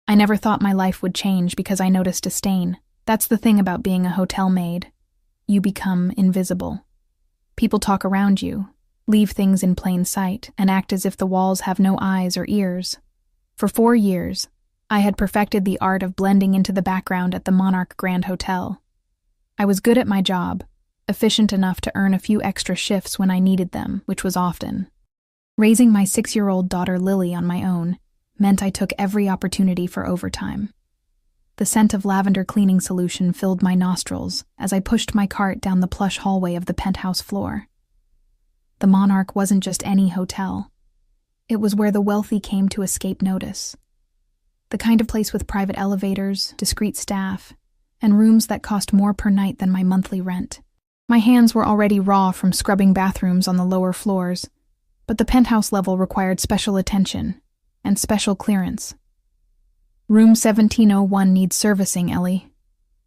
I never thought my life would change because I noticed a stain. That's the thing about being a hotel maid. You become invisible. People talk around you, leave things in plain sight, and act as if the walls have no eyes or ears. For 4 years, I had perfected the art of blending into the background at the Monarch Grand Hotel. I was good at my job, efficient enough to earn a few extra shifts when I needed them, which was often. Raising my 6-year-old daughter Lily on my own meant I took every opportunity for overtime. The scent of lavender cleaning solution filled my nostrils as I pushed my cart down the plush hallway of the penthouse floor. The Monarch wasn't just any hotel. It was where the wealthy came to escape notice. The kind of place with private elevators, discreet staff, and rooms that cost more per night than my monthly rent. My hands were already raw from scrubbing bathrooms on the lower floors, but the penthouse level required special attention and special clearance. "Room 1701 needs servicing, Ellie,"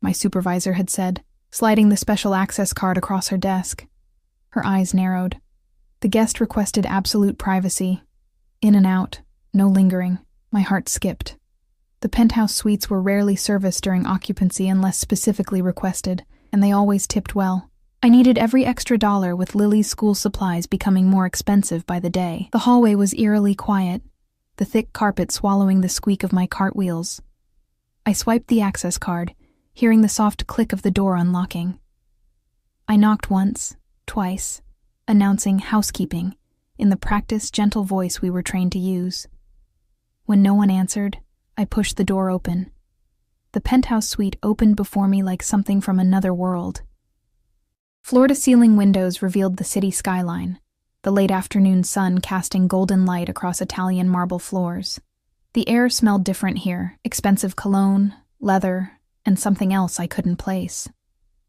my supervisor had said, sliding the special access card across her desk. Her eyes narrowed. The guest requested absolute privacy. In and out, no lingering. My heart skipped. The penthouse suites were rarely serviced during occupancy unless specifically requested, and they always tipped well. I needed every extra dollar, with Lily's school supplies becoming more expensive by the day. The hallway was eerily quiet, the thick carpet swallowing the squeak of my cartwheels. I swiped the access card, hearing the soft click of the door unlocking. I knocked once, twice, announcing housekeeping in the practiced, gentle voice we were trained to use. When no one answered, I pushed the door open. The penthouse suite opened before me like something from another world. Floor-to-ceiling windows revealed the city skyline, the late afternoon sun casting golden light across Italian marble floors. The air smelled different here, expensive cologne, leather, and something else I couldn't place.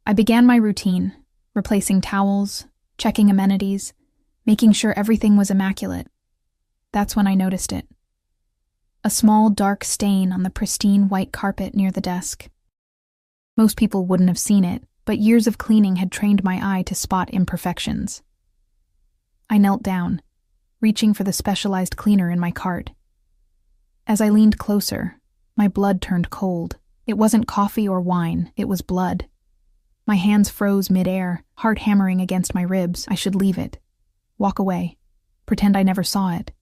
I began my routine, replacing towels, checking amenities, making sure everything was immaculate. That's when I noticed it. A small, dark stain on the pristine white carpet near the desk. Most people wouldn't have seen it, but years of cleaning had trained my eye to spot imperfections. I knelt down, reaching for the specialized cleaner in my cart. As I leaned closer, my blood turned cold. It wasn't coffee or wine, it was blood. My hands froze mid-air, heart hammering against my ribs. I should leave it. Walk away. Pretend I never saw it.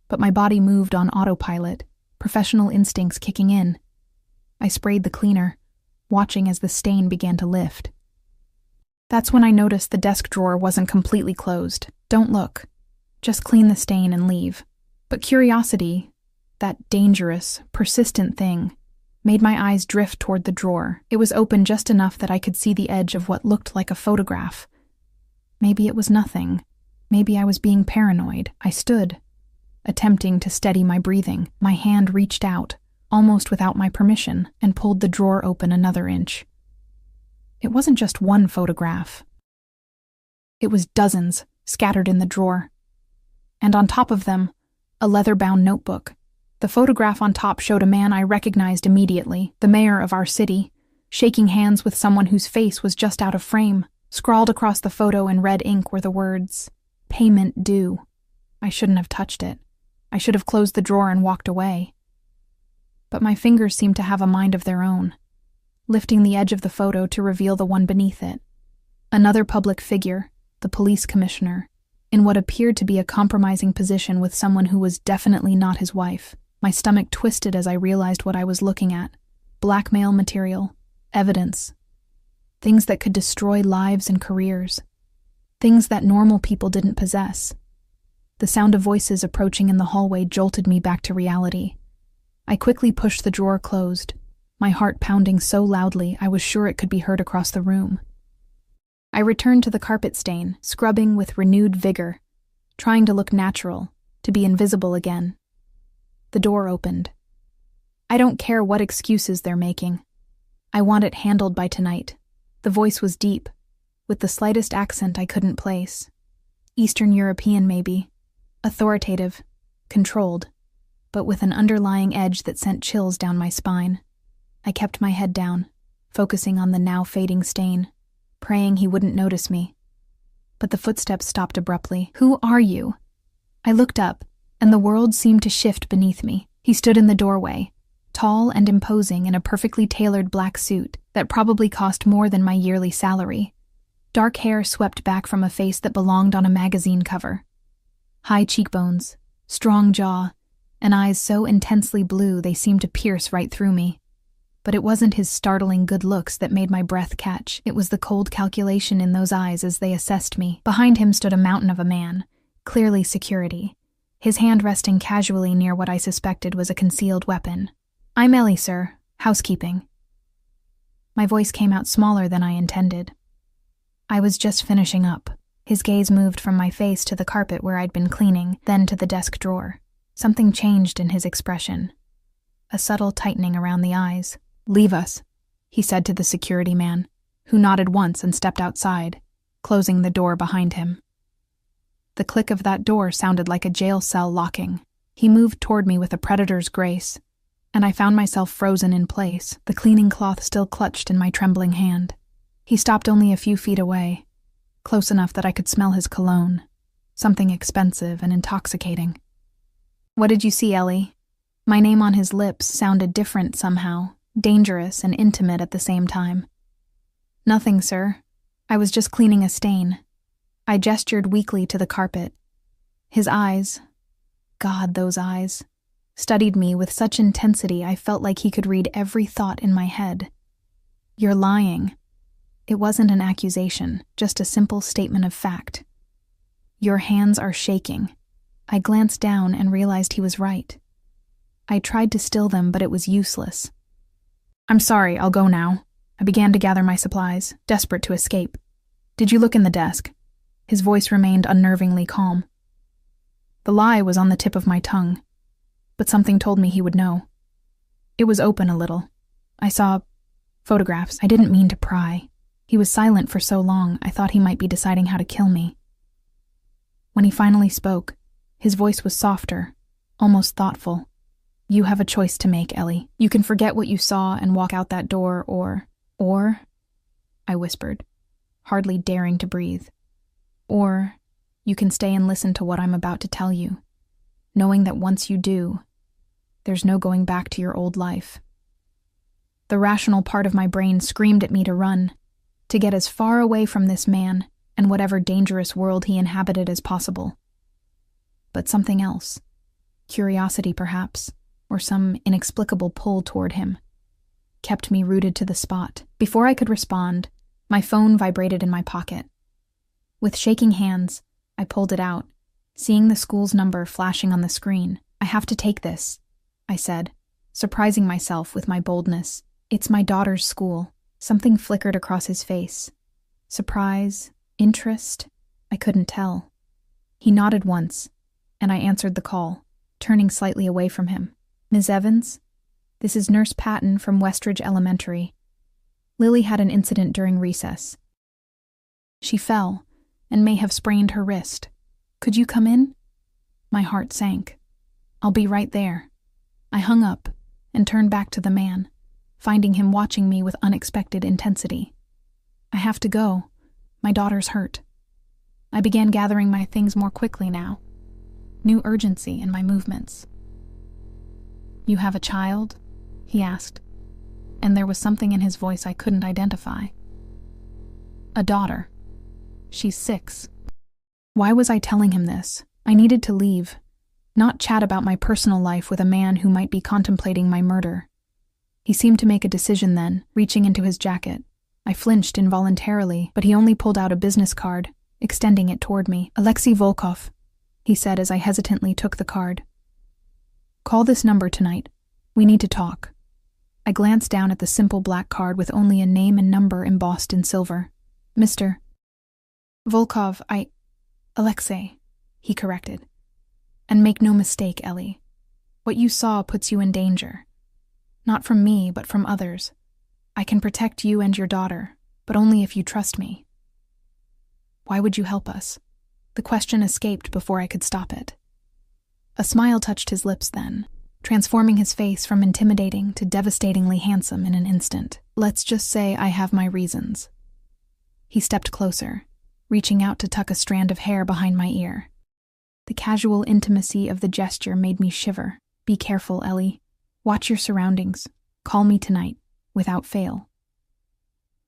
But my body moved on autopilot, professional instincts kicking in. I sprayed the cleaner, watching as the stain began to lift. That's when I noticed the desk drawer wasn't completely closed. Don't look. Just clean the stain and leave. But curiosity, that dangerous, persistent thing, made my eyes drift toward the drawer. It was open just enough that I could see the edge of what looked like a photograph. Maybe it was nothing. Maybe I was being paranoid. I stood, attempting to steady my breathing. My hand reached out, almost without my permission, and pulled the drawer open another inch. It wasn't just one photograph. It was dozens, scattered in the drawer. And on top of them, a leather-bound notebook. The photograph on top showed a man I recognized immediately, the mayor of our city, shaking hands with someone whose face was just out of frame. Scrawled across the photo in red ink were the words, "Payment due." I shouldn't have touched it. I should have closed the drawer and walked away. But my fingers seemed to have a mind of their own, lifting the edge of the photo to reveal the one beneath it. Another public figure, the police commissioner, in what appeared to be a compromising position with someone who was definitely not his wife. My stomach twisted as I realized what I was looking at. Blackmail material, evidence, things that could destroy lives and careers, things that normal people didn't possess. The sound of voices approaching in the hallway jolted me back to reality. I quickly pushed the drawer closed, my heart pounding so loudly I was sure it could be heard across the room. I returned to the carpet stain, scrubbing with renewed vigor, trying to look natural, to be invisible again. The door opened. I don't care what excuses they're making. I want it handled by tonight. The voice was deep, with the slightest accent I couldn't place. Eastern European, maybe. Authoritative, controlled, but with an underlying edge that sent chills down my spine. I kept my head down, focusing on the now fading stain, praying he wouldn't notice me. But the footsteps stopped abruptly. "Who are you?" I looked up, and the world seemed to shift beneath me. He stood in the doorway, tall and imposing in a perfectly tailored black suit that probably cost more than my yearly salary. Dark hair swept back from a face that belonged on a magazine cover. High cheekbones, strong jaw, and eyes so intensely blue they seemed to pierce right through me. But it wasn't his startling good looks that made my breath catch. It was the cold calculation in those eyes as they assessed me. Behind him stood a mountain of a man, clearly security, his hand resting casually near what I suspected was a concealed weapon. "I'm Ellie, sir. Housekeeping." My voice came out smaller than I intended. I was just finishing up. His gaze moved from my face to the carpet where I'd been cleaning, then to the desk drawer. Something changed in his expression. A subtle tightening around the eyes. "Leave us," he said to the security man, who nodded once and stepped outside, closing the door behind him. The click of that door sounded like a jail cell locking. He moved toward me with a predator's grace, and I found myself frozen in place, the cleaning cloth still clutched in my trembling hand. He stopped only a few feet away, close enough that I could smell his cologne, something expensive and intoxicating. "What did you see, Ellie?" My name on his lips sounded different somehow, dangerous and intimate at the same time. "Nothing, sir. I was just cleaning a stain." I gestured weakly to the carpet. His eyes, God, those eyes, studied me with such intensity I felt like he could read every thought in my head. "You're lying." It wasn't an accusation, just a simple statement of fact. "Your hands are shaking." I glanced down and realized he was right. I tried to still them, but it was useless. "I'm sorry, I'll go now." I began to gather my supplies, desperate to escape. "Did you look in the desk?" His voice remained unnervingly calm. The lie was on the tip of my tongue, but something told me he would know. It was open a little. I saw photographs. I didn't mean to pry. He was silent for so long, I thought he might be deciding how to kill me. When he finally spoke, his voice was softer, almost thoughtful. "You have a choice to make, Ellie. You can forget what you saw and walk out that door, or, I whispered, hardly daring to breathe. Or, you can stay and listen to what I'm about to tell you, knowing that once you do, there's no going back to your old life." The rational part of my brain screamed at me to run, to get as far away from this man and whatever dangerous world he inhabited as possible. But something else, curiosity perhaps, or some inexplicable pull toward him, kept me rooted to the spot. Before I could respond, my phone vibrated in my pocket. With shaking hands, I pulled it out, seeing the school's number flashing on the screen. "I have to take this," I said, surprising myself with my boldness. "It's my daughter's school." Something flickered across his face. Surprise, interest, I couldn't tell. He nodded once, and I answered the call, turning slightly away from him. "Ms. Evans? This is Nurse Patton from Westridge Elementary. Lily had an incident during recess. She fell, and may have sprained her wrist. Could you come in?" My heart sank. "I'll be right there." I hung up and turned back to the man, finding him watching me with unexpected intensity. "I have to go. My daughter's hurt." I began gathering my things more quickly now. New urgency in my movements. "You have a child?" he asked, and there was something in his voice I couldn't identify. "A daughter. She's 6. Why was I telling him this? I needed to leave, not chat about my personal life with a man who might be contemplating my murder. He seemed to make a decision then, reaching into his jacket. I flinched involuntarily, but he only pulled out a business card, extending it toward me. "Alexei Volkov," he said as I hesitantly took the card. "Call this number tonight. We need to talk." I glanced down at the simple black card with only a name and number embossed in silver. "Mr. Volkov, Alexei," he corrected. "And make no mistake, Ellie. What you saw puts you in danger. Not from me, but from others. I can protect you and your daughter, but only if you trust me." "Why would you help us?" The question escaped before I could stop it. A smile touched his lips then, transforming his face from intimidating to devastatingly handsome in an instant. "Let's just say I have my reasons." He stepped closer, reaching out to tuck a strand of hair behind my ear. The casual intimacy of the gesture made me shiver. "Be careful, Ellie. Watch your surroundings. Call me tonight, without fail.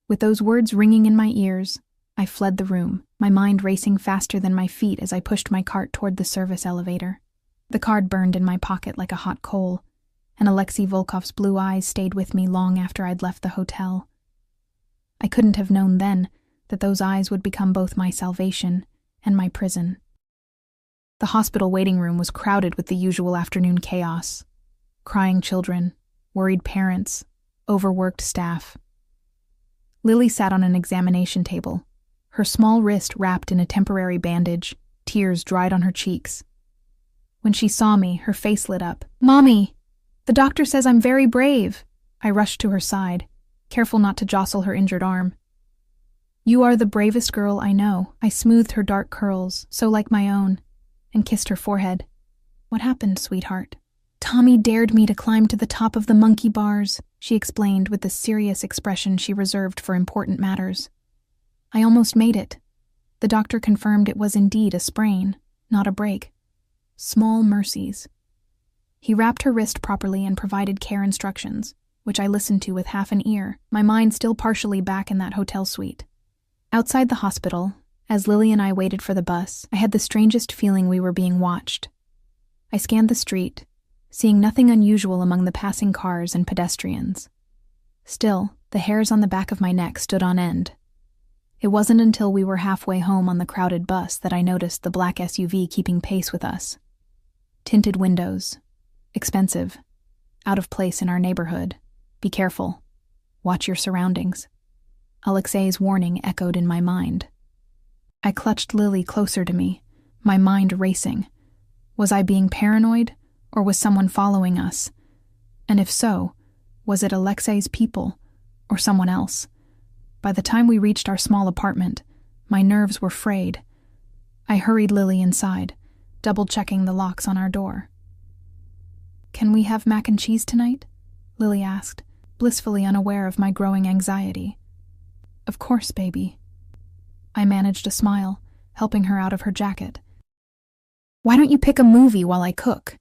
With those words ringing in my ears, I fled the room, my mind racing faster than my feet as I pushed my cart toward the service elevator. The card burned in my pocket like a hot coal, and Alexei Volkov's blue eyes stayed with me long after I'd left the hotel. I couldn't have known then that those eyes would become both my salvation and my prison. The hospital waiting room was crowded with the usual afternoon chaos. Crying children, worried parents, overworked staff. Lily sat on an examination table, her small wrist wrapped in a temporary bandage, tears dried on her cheeks. When she saw me, her face lit up. "Mommy! The doctor says I'm very brave." I rushed to her side, careful not to jostle her injured arm. "You are the bravest girl I know." I smoothed her dark curls, so like my own, and kissed her forehead. "What happened, sweetheart?" "Tommy dared me to climb to the top of the monkey bars," she explained with the serious expression she reserved for important matters. "I almost made it. The doctor confirmed it was indeed a sprain, not a break. Small mercies." He wrapped her wrist properly and provided care instructions, which I listened to with half an ear, my mind still partially back in that hotel suite. Outside the hospital, as Lily and I waited for the bus, I had the strangest feeling we were being watched. I scanned the street, seeing nothing unusual among the passing cars and pedestrians. Still, the hairs on the back of my neck stood on end. It wasn't until we were halfway home on the crowded bus that I noticed the black SUV keeping pace with us. Tinted windows. Expensive. Out of place in our neighborhood. Be careful. Watch your surroundings. Alexei's warning echoed in my mind. I clutched Lily closer to me, my mind racing. Was I being paranoid, or was someone following us? And if so, was it Alexei's people, or someone else? By the time we reached our small apartment, my nerves were frayed. I hurried Lily inside, double-checking the locks on our door. "Can we have mac and cheese tonight?" Lily asked, blissfully unaware of my growing anxiety. "Of course, baby." I managed a smile, helping her out of her jacket. "Why don't you pick a movie while I cook?"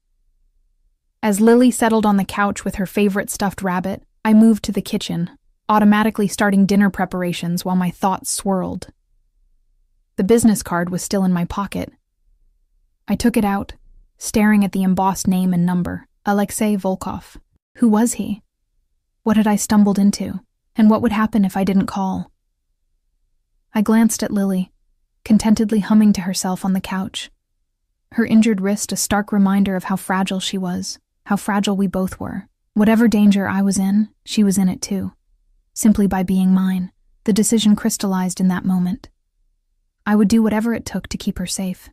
As Lily settled on the couch with her favorite stuffed rabbit, I moved to the kitchen, automatically starting dinner preparations while my thoughts swirled. The business card was still in my pocket. I took it out, staring at the embossed name and number, Alexei Volkov. Who was he? What had I stumbled into? And what would happen if I didn't call? I glanced at Lily, contentedly humming to herself on the couch. Her injured wrist a stark reminder of how fragile she was, how fragile we both were. Whatever danger I was in, she was in it too. Simply by being mine, the decision crystallized in that moment. I would do whatever it took to keep her safe.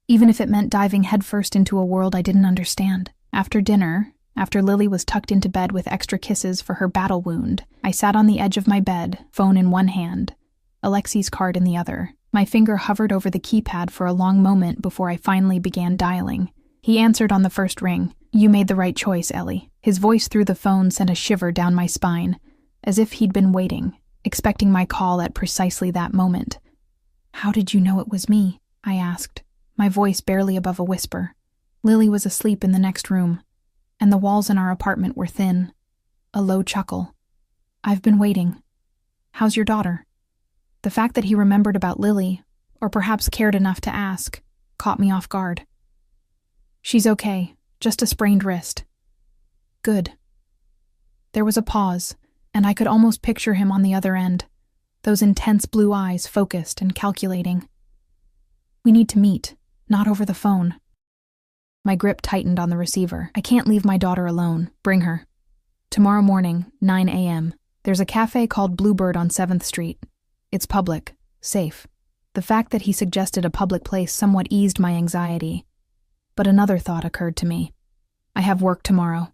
Even if it meant diving headfirst into a world I didn't understand. After dinner, after Lily was tucked into bed with extra kisses for her battle wound, I sat on the edge of my bed, phone in one hand, Alexei's card in the other. My finger hovered over the keypad for a long moment before I finally began dialing. He answered on the first ring. "You made the right choice, Ellie." His voice through the phone sent a shiver down my spine, as if he'd been waiting, expecting my call at precisely that moment. "How did you know it was me?" I asked, my voice barely above a whisper. Lily was asleep in the next room, and the walls in our apartment were thin. A low chuckle. "I've been waiting. How's your daughter?" The fact that he remembered about Lily, or perhaps cared enough to ask, caught me off guard. "She's okay, just a sprained wrist." "Good." There was a pause, and I could almost picture him on the other end, those intense blue eyes focused and calculating. "We need to meet, not over the phone." My grip tightened on the receiver. "I can't leave my daughter alone. Bring her. Tomorrow morning, 9 a.m. There's a cafe called Bluebird on 7th Street. It's public, safe." The fact that he suggested a public place somewhat eased my anxiety. But another thought occurred to me. "I have work tomorrow."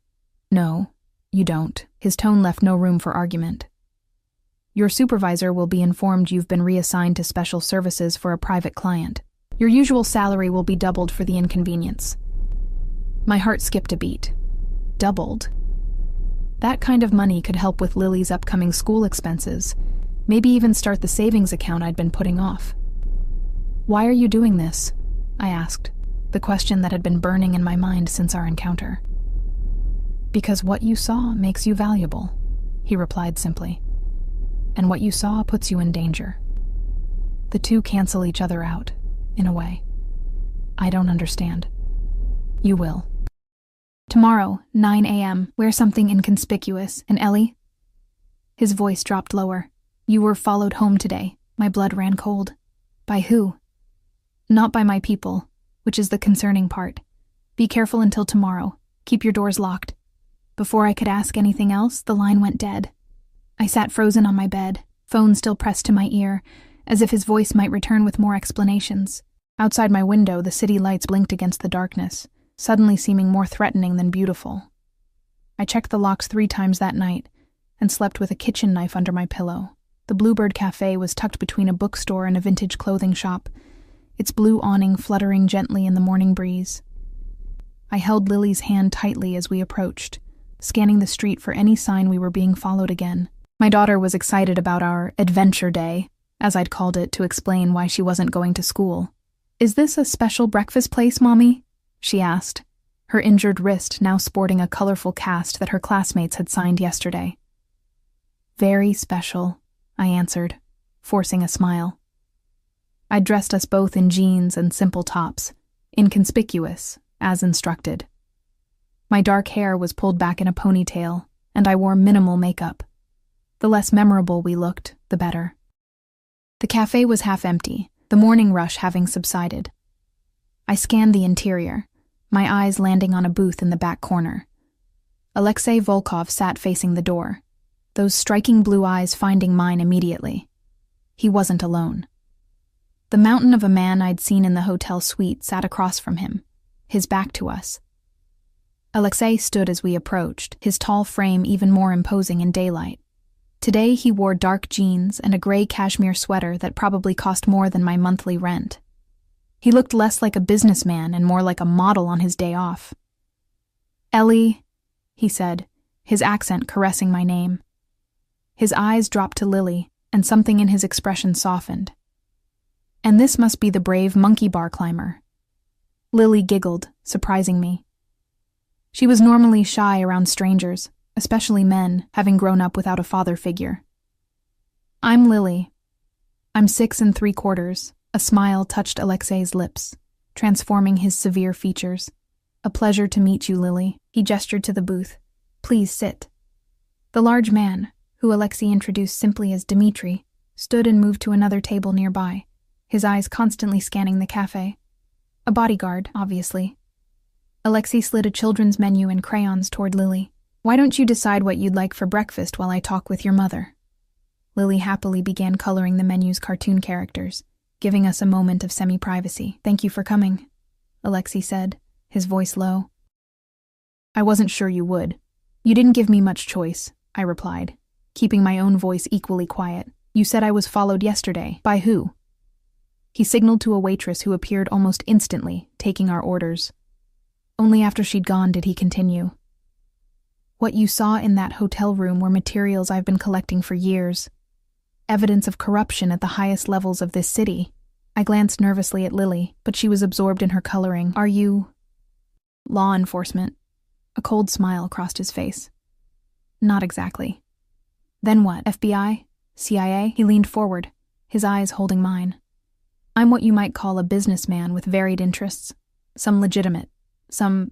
"No, you don't." His tone left no room for argument. "Your supervisor will be informed you've been reassigned to special services for a private client. Your usual salary will be doubled for the inconvenience." My heart skipped a beat. Doubled? That kind of money could help with Lily's upcoming school expenses, maybe even start the savings account I'd been putting off. "Why are you doing this?" I asked, the question that had been burning in my mind since our encounter. Because what you saw makes you valuable, he replied simply. And what you saw puts you in danger. The two cancel each other out, in a way. I don't understand. You will. Tomorrow, 9 a.m., wear something inconspicuous. And Ellie? His voice dropped lower. You were followed home today. My blood ran cold. By who? Not by my people, which is the concerning part. Be careful until tomorrow. Keep your doors locked. Before I could ask anything else, the line went dead. I sat frozen on my bed, phone still pressed to my ear, as if his voice might return with more explanations. Outside my window, the city lights blinked against the darkness, suddenly seeming more threatening than beautiful. I checked the locks 3 times that night, and slept with a kitchen knife under my pillow. The Bluebird Cafe was tucked between a bookstore and a vintage clothing shop, its blue awning fluttering gently in the morning breeze. I held Lily's hand tightly as we approached, scanning the street for any sign we were being followed again. My daughter was excited about our adventure day, as I'd called it to explain why she wasn't going to school. Is this a special breakfast place, Mommy? She asked, her injured wrist now sporting a colorful cast that her classmates had signed yesterday. Very special, I answered, forcing a smile. I'd dressed us both in jeans and simple tops, inconspicuous, as instructed. My dark hair was pulled back in a ponytail, and I wore minimal makeup. The less memorable we looked, the better. The cafe was half empty, the morning rush having subsided. I scanned the interior, my eyes landing on a booth in the back corner. Alexei Volkov sat facing the door, those striking blue eyes finding mine immediately. He wasn't alone. The mountain of a man I'd seen in the hotel suite sat across from him, his back to us. Alexei stood as we approached, his tall frame even more imposing in daylight. Today he wore dark jeans and a gray cashmere sweater that probably cost more than my monthly rent. He looked less like a businessman and more like a model on his day off. Ellie, he said, his accent caressing my name. His eyes dropped to Lily, and something in his expression softened. And this must be the brave monkey bar climber. Lily giggled, surprising me. She was normally shy around strangers, especially men, having grown up without a father figure. I'm Lily. I'm 6 3/4. A smile touched Alexei's lips, transforming his severe features. A pleasure to meet you, Lily. He gestured to the booth. Please sit. The large man, who Alexei introduced simply as Dmitri, stood and moved to another table nearby, his eyes constantly scanning the cafe. A bodyguard, obviously. Alexei slid a children's menu and crayons toward Lily. Why don't you decide what you'd like for breakfast while I talk with your mother? Lily happily began coloring the menu's cartoon characters, giving us a moment of semi-privacy. Thank you for coming, Alexei said, his voice low. I wasn't sure you would. You didn't give me much choice, I replied, keeping my own voice equally quiet. You said I was followed yesterday. By who? He signaled to a waitress who appeared almost instantly, taking our orders. Only after she'd gone did he continue. What you saw in that hotel room were materials I've been collecting for years. Evidence of corruption at the highest levels of this city. I glanced nervously at Lily, but she was absorbed in her coloring. Are you... Law enforcement? A cold smile crossed his face. Not exactly. Then what? FBI? CIA? He leaned forward, his eyes holding mine. I'm what you might call a businessman with varied interests. Some legitimate, some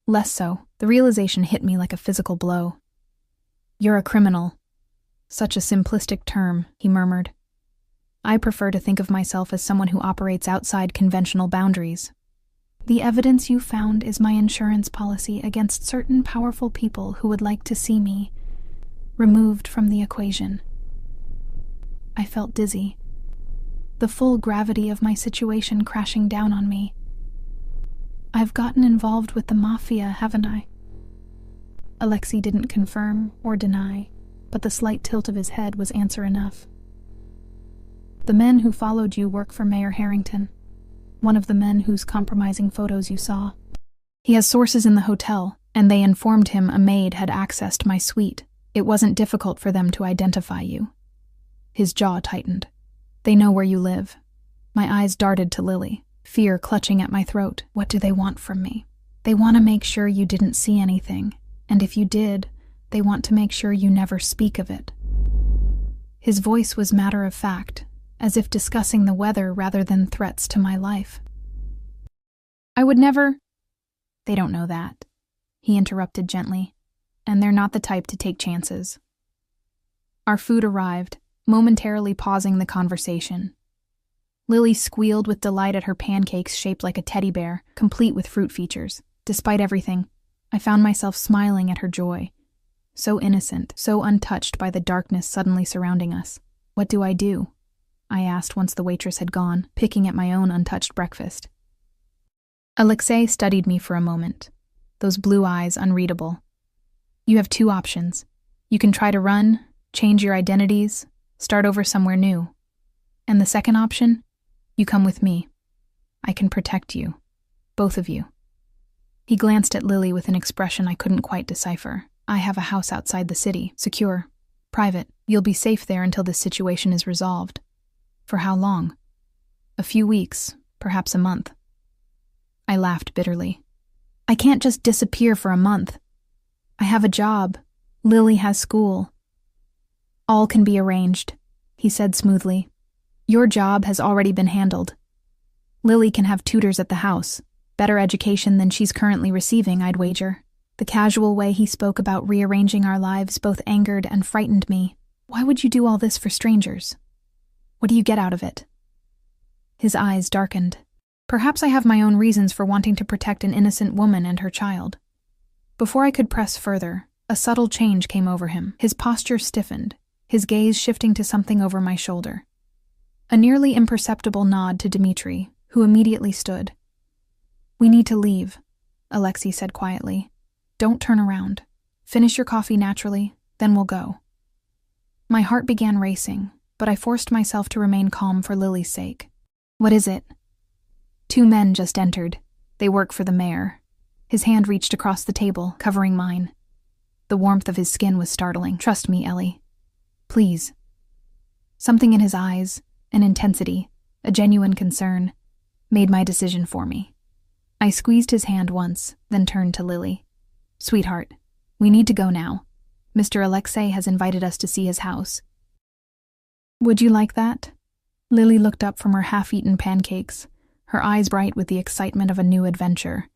less so. The realization hit me like a physical blow. You're a criminal. Such a simplistic term, he murmured. I prefer to think of myself as someone who operates outside conventional boundaries. The evidence you found is my insurance policy against certain powerful people who would like to see me removed from the equation. I felt dizzy, the full gravity of my situation crashing down on me. I've gotten involved with the Mafia, haven't I? Alexei didn't confirm or deny, but the slight tilt of his head was answer enough. The men who followed you work for Mayor Harrington, one of the men whose compromising photos you saw. He has sources in the hotel, and they informed him a maid had accessed my suite. It wasn't difficult for them to identify you. His jaw tightened. They know where you live. My eyes darted to Lily, fear clutching at my throat. What do they want from me? They want to make sure you didn't see anything. And if you did, they want to make sure you never speak of it." His voice was matter of fact, as if discussing the weather rather than threats to my life. "I would never—" "They don't know that," he interrupted gently, "and they're not the type to take chances." Our food arrived, momentarily pausing the conversation. Lily squealed with delight at her pancakes shaped like a teddy bear, complete with fruit features. Despite everything, I found myself smiling at her joy. So innocent, so untouched by the darkness suddenly surrounding us. "What do I do?" I asked once the waitress had gone, picking at my own untouched breakfast. Alexei studied me for a moment, those blue eyes unreadable. "You have 2 options. You can try to run, change your identities, start over somewhere new. And the second option? You come with me. I can protect you. Both of you." He glanced at Lily with an expression I couldn't quite decipher. "I have a house outside the city, secure, private. You'll be safe there until this situation is resolved." "For how long?" "A few weeks, perhaps a month." I laughed bitterly. "I can't just disappear for a month. I have a job. Lily has school." "All can be arranged," he said smoothly. "Your job has already been handled. Lily can have tutors at the house. Better education than she's currently receiving, I'd wager." The casual way he spoke about rearranging our lives both angered and frightened me. "Why would you do all this for strangers? What do you get out of it?" His eyes darkened. "Perhaps I have my own reasons for wanting to protect an innocent woman and her child." Before I could press further, a subtle change came over him. His posture stiffened, his gaze shifting to something over my shoulder. A nearly imperceptible nod to Dmitri, who immediately stood. "We need to leave," Alexei said quietly. "Don't turn around. Finish your coffee naturally, then we'll go." My heart began racing, but I forced myself to remain calm for Lily's sake. "What is it?" "2 men just entered. They work for the mayor." His hand reached across the table, covering mine. The warmth of his skin was startling. "Trust me, Ellie. Please." Something in his eyes, an intensity, a genuine concern, made my decision for me. I squeezed his hand once, then turned to Lily. "Sweetheart, we need to go now. Mr. Alexei has invited us to see his house." "Would you like that?" Lily looked up from her half-eaten pancakes, her eyes bright with the excitement of a new adventure.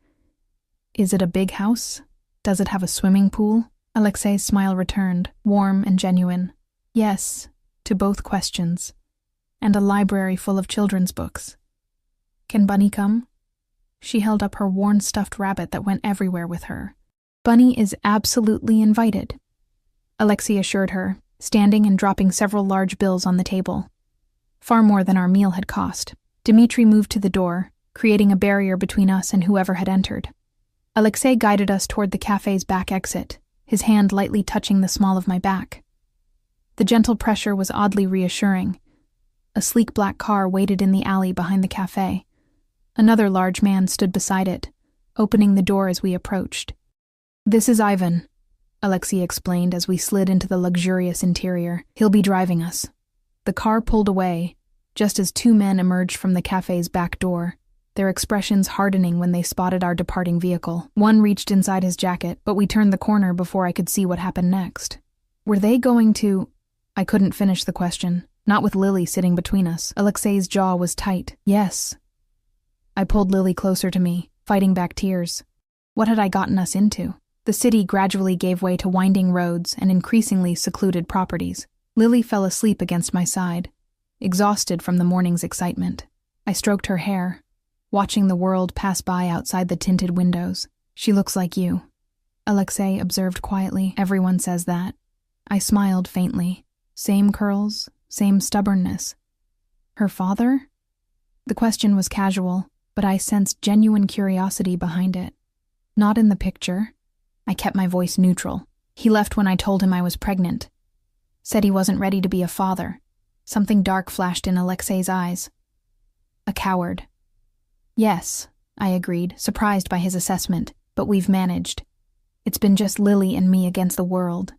"Is it a big house? Does it have a swimming pool?" Alexei's smile returned, warm and genuine. "Yes, to both questions. And a library full of children's books." "Can Bunny come?" She held up her worn stuffed rabbit that went everywhere with her. "Bunny is absolutely invited," Alexei assured her, standing and dropping several large bills on the table. Far more than our meal had cost. Dmitri moved to the door, creating a barrier between us and whoever had entered. Alexei guided us toward the cafe's back exit, his hand lightly touching the small of my back. The gentle pressure was oddly reassuring. A sleek black car waited in the alley behind the cafe. Another large man stood beside it, opening the door as we approached. "This is Ivan," Alexei explained as we slid into the luxurious interior. "He'll be driving us." The car pulled away, just as 2 men emerged from the cafe's back door, their expressions hardening when they spotted our departing vehicle. One reached inside his jacket, but we turned the corner before I could see what happened next. Were they going to— I couldn't finish the question, not with Lily sitting between us. Alexei's jaw was tight. "Yes." I pulled Lily closer to me, fighting back tears. What had I gotten us into? The city gradually gave way to winding roads and increasingly secluded properties. Lily fell asleep against my side, exhausted from the morning's excitement. I stroked her hair, watching the world pass by outside the tinted windows. "She looks like you," Alexei observed quietly. "Everyone says that." I smiled faintly. Same curls, same stubbornness. "Her father?" The question was casual, but I sensed genuine curiosity behind it. "Not in the picture." I kept my voice neutral. "He left when I told him I was pregnant. Said he wasn't ready to be a father." Something dark flashed in Alexei's eyes. "A coward." "Yes," I agreed, surprised by his assessment, "but we've managed. It's been just Lily and me against the world."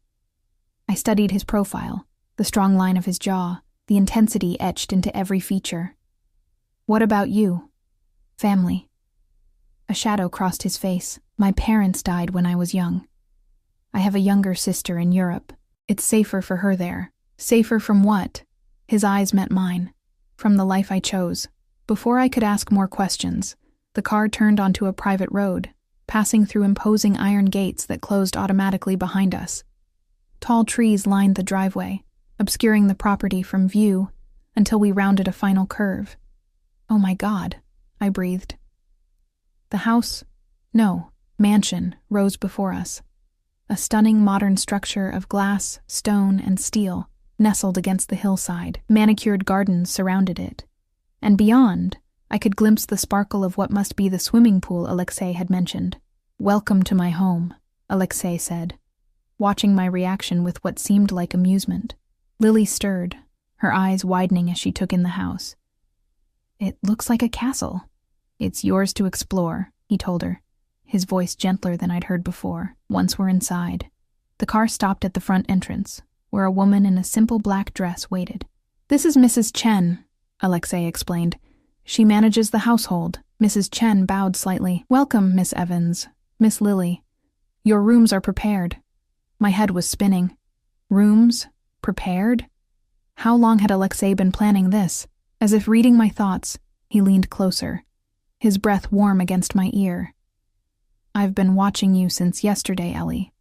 I studied his profile, the strong line of his jaw, the intensity etched into every feature. "What about you? Family?" A shadow crossed his face. "My parents died when I was young." I have a younger sister in Europe. It's safer for her there. Safer from what? His eyes met mine. From the life I chose. Before I could ask more questions, the car turned onto a private road, passing through imposing iron gates that closed automatically behind us. Tall trees lined the driveway, obscuring the property from view until we rounded a final curve. Oh my God, I breathed. The house, no, mansion, rose before us. A stunning modern structure of glass, stone, and steel nestled against the hillside. Manicured gardens surrounded it. And beyond, I could glimpse the sparkle of what must be the swimming pool Alexei had mentioned. "Welcome to my home," Alexei said, watching my reaction with what seemed like amusement. Lily stirred, her eyes widening as she took in the house. "It looks like a castle." "It's yours to explore," he told her, his voice gentler than I'd heard before, once we're inside. The car stopped at the front entrance, where a woman in a simple black dress waited. "This is Mrs. Chen," Alexei explained. "She manages the household." Mrs. Chen bowed slightly. "Welcome, Miss Evans, Miss Lily. Your rooms are prepared." My head was spinning. Rooms? Prepared? How long had Alexei been planning this? As if reading my thoughts, he leaned closer, his breath warm against my ear. "I've been watching you since yesterday, Ellie.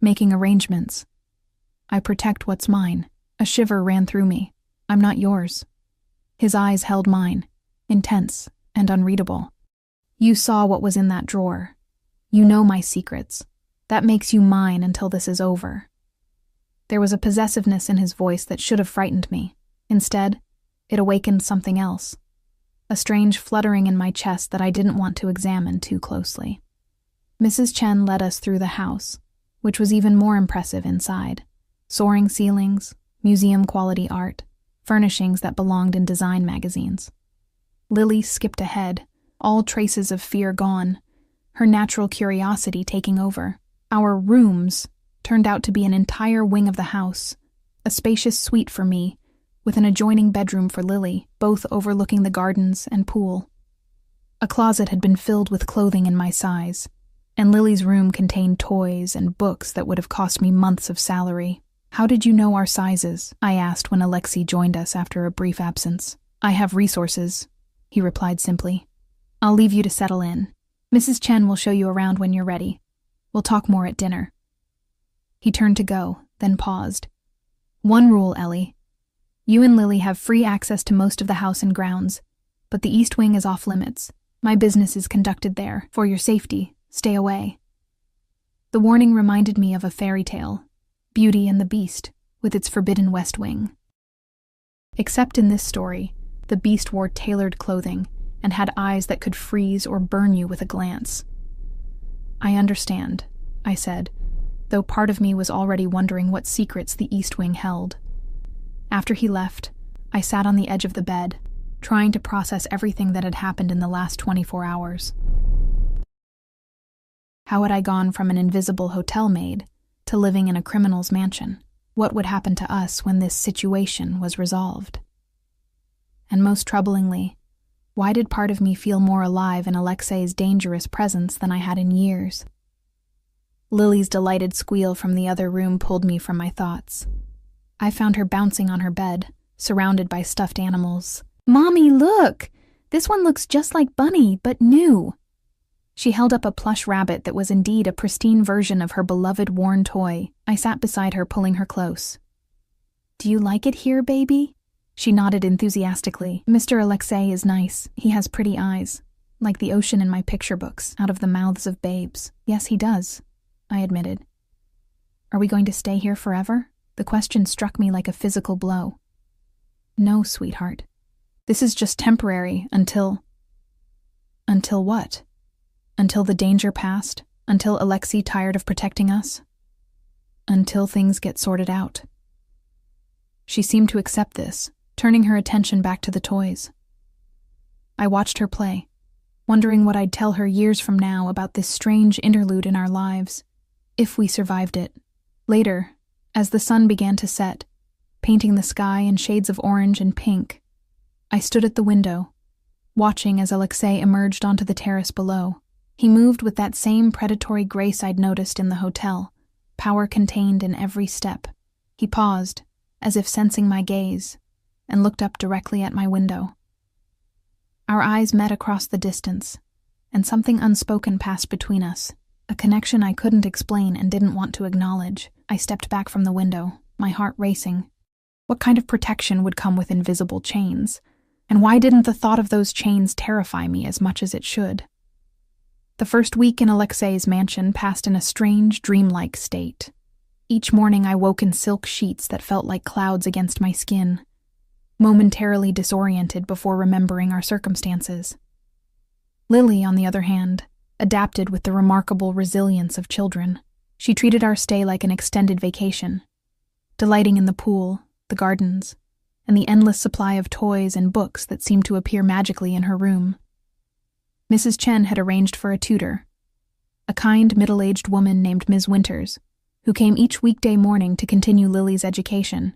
Making arrangements. I protect what's mine." A shiver ran through me. "I'm not yours." His eyes held mine, intense and unreadable. "You saw what was in that drawer. You know my secrets. That makes you mine until this is over." There was a possessiveness in his voice that should have frightened me. Instead, it awakened something else. A strange fluttering in my chest that I didn't want to examine too closely. Mrs. Chen led us through the house, which was even more impressive inside. Soaring ceilings, museum-quality art, furnishings that belonged in design magazines. Lily skipped ahead, all traces of fear gone, her natural curiosity taking over. Our rooms turned out to be an entire wing of the house, a spacious suite for me, with an adjoining bedroom for Lily, both overlooking the gardens and pool. A closet had been filled with clothing in my size, and Lily's room contained toys and books that would have cost me months of salary. "How did you know our sizes?" I asked when Alexei joined us after a brief absence. "I have resources," he replied simply. "I'll leave you to settle in. Mrs. Chen will show you around when you're ready. We'll talk more at dinner." He turned to go, then paused. "One rule, Ellie. You and Lily have free access to most of the house and grounds, but the East Wing is off limits. My business is conducted there. For your safety, stay away." The warning reminded me of a fairy tale, Beauty and the Beast, with its forbidden West Wing. Except in this story, the Beast wore tailored clothing and had eyes that could freeze or burn you with a glance. "I understand," I said, though part of me was already wondering what secrets the East Wing held. After he left, I sat on the edge of the bed, trying to process everything that had happened in the last 24 hours. How had I gone from an invisible hotel maid to living in a criminal's mansion? What would happen to us when this situation was resolved? And most troublingly, why did part of me feel more alive in Alexei's dangerous presence than I had in years? Lily's delighted squeal from the other room pulled me from my thoughts. I found her bouncing on her bed, surrounded by stuffed animals. "Mommy, look! This one looks just like Bunny, but new." She held up a plush rabbit that was indeed a pristine version of her beloved worn toy. I sat beside her, pulling her close. "Do you like it here, baby?" She nodded enthusiastically. "Mr. Alexei is nice. He has pretty eyes, like the ocean in my picture books, out of the mouths of babes." "Yes, he does," I admitted. "Are we going to stay here forever?" The question struck me like a physical blow. "No, sweetheart. This is just temporary until..." "Until what? Until the danger passed? Until Alexei tired of protecting us? Until things get sorted out." She seemed to accept this, turning her attention back to the toys. I watched her play, wondering what I'd tell her years from now about this strange interlude in our lives, if we survived it. Later, as the sun began to set, painting the sky in shades of orange and pink, I stood at the window, watching as Alexei emerged onto the terrace below. He moved with that same predatory grace I'd noticed in the hotel, power contained in every step. He paused, as if sensing my gaze, and looked up directly at my window. Our eyes met across the distance, and something unspoken passed between us, a connection I couldn't explain and didn't want to acknowledge. I stepped back from the window, my heart racing. What kind of protection would come with invisible chains? And why didn't the thought of those chains terrify me as much as it should? The first week in Alexei's mansion passed in a strange, dreamlike state. Each morning I woke in silk sheets that felt like clouds against my skin, momentarily disoriented before remembering our circumstances. Lily, on the other hand, adapted with the remarkable resilience of children. She treated our stay like an extended vacation, delighting in the pool, the gardens, and the endless supply of toys and books that seemed to appear magically in her room. Mrs. Chen had arranged for a tutor, a kind, middle-aged woman named Ms. Winters, who came each weekday morning to continue Lily's education.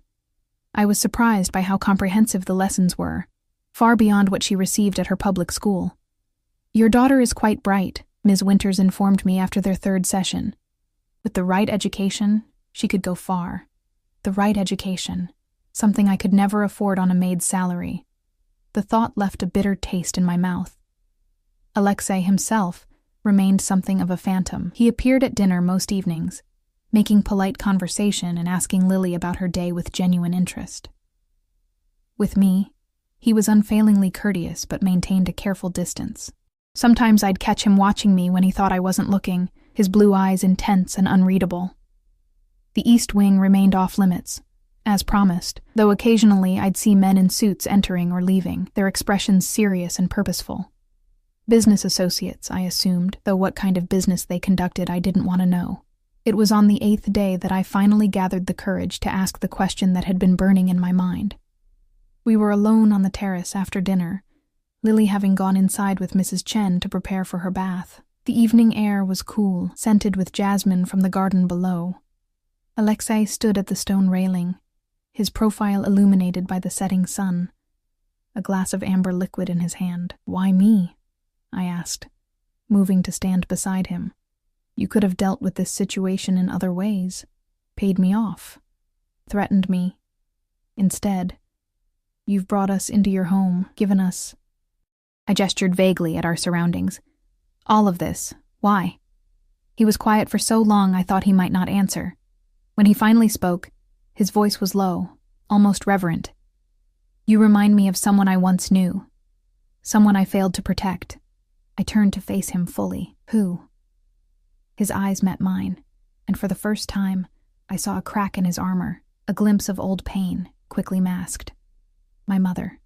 I was surprised by how comprehensive the lessons were, far beyond what she received at her public school. "Your daughter is quite bright," Ms. Winters informed me after their third session. "With the right education, she could go far. The right education, something I could never afford on a maid's salary." The thought left a bitter taste in my mouth. Alexei himself remained something of a phantom. He appeared at dinner most evenings, making polite conversation and asking Lily about her day with genuine interest. With me, he was unfailingly courteous but maintained a careful distance. Sometimes I'd catch him watching me when he thought I wasn't looking, his blue eyes intense and unreadable. The East Wing remained off-limits, as promised, though occasionally I'd see men in suits entering or leaving, their expressions serious and purposeful. Business associates, I assumed, though what kind of business they conducted I didn't want to know. It was on the 8th day that I finally gathered the courage to ask the question that had been burning in my mind. We were alone on the terrace after dinner, Lily having gone inside with Mrs. Chen to prepare for her bath. The evening air was cool, scented with jasmine from the garden below. Alexei stood at the stone railing, his profile illuminated by the setting sun, a glass of amber liquid in his hand. "Why me?" I asked, moving to stand beside him. "You could have dealt with this situation in other ways, paid me off, threatened me. Instead, you've brought us into your home, given us—" I gestured vaguely at our surroundings. "All of this. Why?" He was quiet for so long I thought he might not answer. When he finally spoke, his voice was low, almost reverent. "You remind me of someone I once knew, someone I failed to protect." I turned to face him fully. "Who?" His eyes met mine, and for the first time, I saw a crack in his armor, a glimpse of old pain, quickly masked. My mother.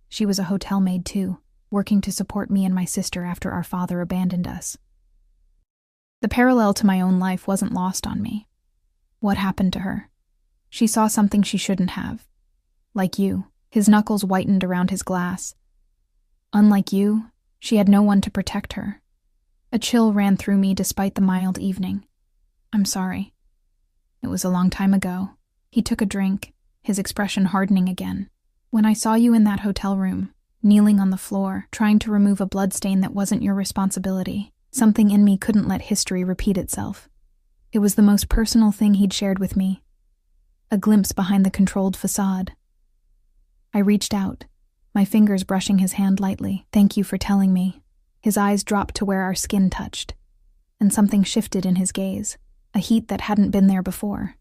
She was a hotel maid too, working to support me and my sister after our father abandoned us. The parallel to my own life wasn't lost on me. What happened to her? She saw something she shouldn't have. Like you, his knuckles whitened around his glass. Unlike you, she had no one to protect her. A chill ran through me despite the mild evening. "I'm sorry. It was a long time ago." He took a drink, his expression hardening again. "When I saw you in that hotel room, kneeling on the floor, trying to remove a bloodstain that wasn't your responsibility, something in me couldn't let history repeat itself. It was the most personal thing he'd shared with me, a glimpse behind the controlled facade." I reached out, my fingers brushing his hand lightly. "Thank you for telling me." His eyes dropped to where our skin touched, and something shifted in his gaze, a heat that hadn't been there before.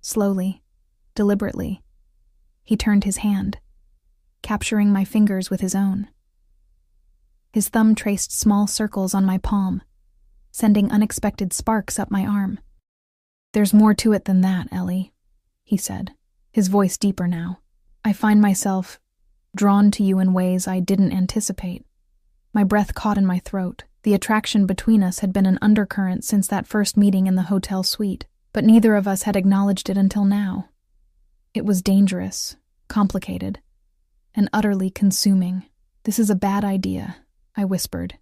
Slowly, deliberately, he turned his hand, capturing my fingers with his own. His thumb traced small circles on my palm, sending unexpected sparks up my arm. "There's more to it than that, Ellie," he said, his voice deeper now. "I find myself drawn to you in ways I didn't anticipate." My breath caught in my throat. The attraction between us had been an undercurrent since that first meeting in the hotel suite, but neither of us had acknowledged it until now. It was dangerous, complicated, and utterly consuming. "This is a bad idea," I whispered,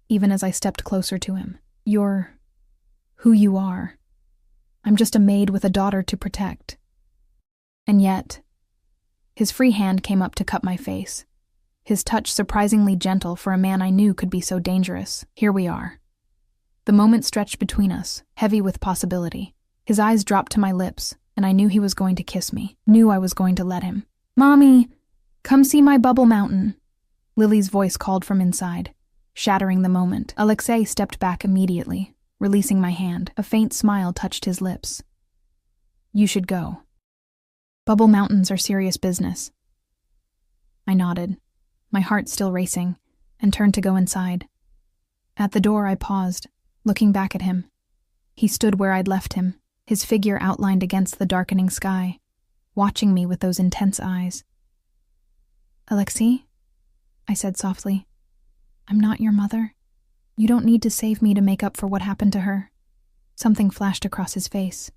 even as I stepped closer to him. "You're who you are. I'm just a maid with a daughter to protect." And yet, his free hand came up to cup my face, his touch surprisingly gentle for a man I knew could be so dangerous. "Here we are. The moment stretched between us, heavy with possibility. His eyes dropped to my lips, and I knew he was going to kiss me. Knew I was going to let him. "Mommy, come see my bubble mountain," Lily's voice called from inside, shattering the moment. Alexei stepped back immediately, releasing my hand. A faint smile touched his lips. "You should go. Bubble mountains are serious business." I nodded, my heart still racing, and turned to go inside. At the door, I paused, looking back at him. He stood where I'd left him, his figure outlined against the darkening sky, watching me with those intense eyes. "Alexei," I said softly, "I'm not your mother. You don't need to save me to make up for what happened to her." Something flashed across his face.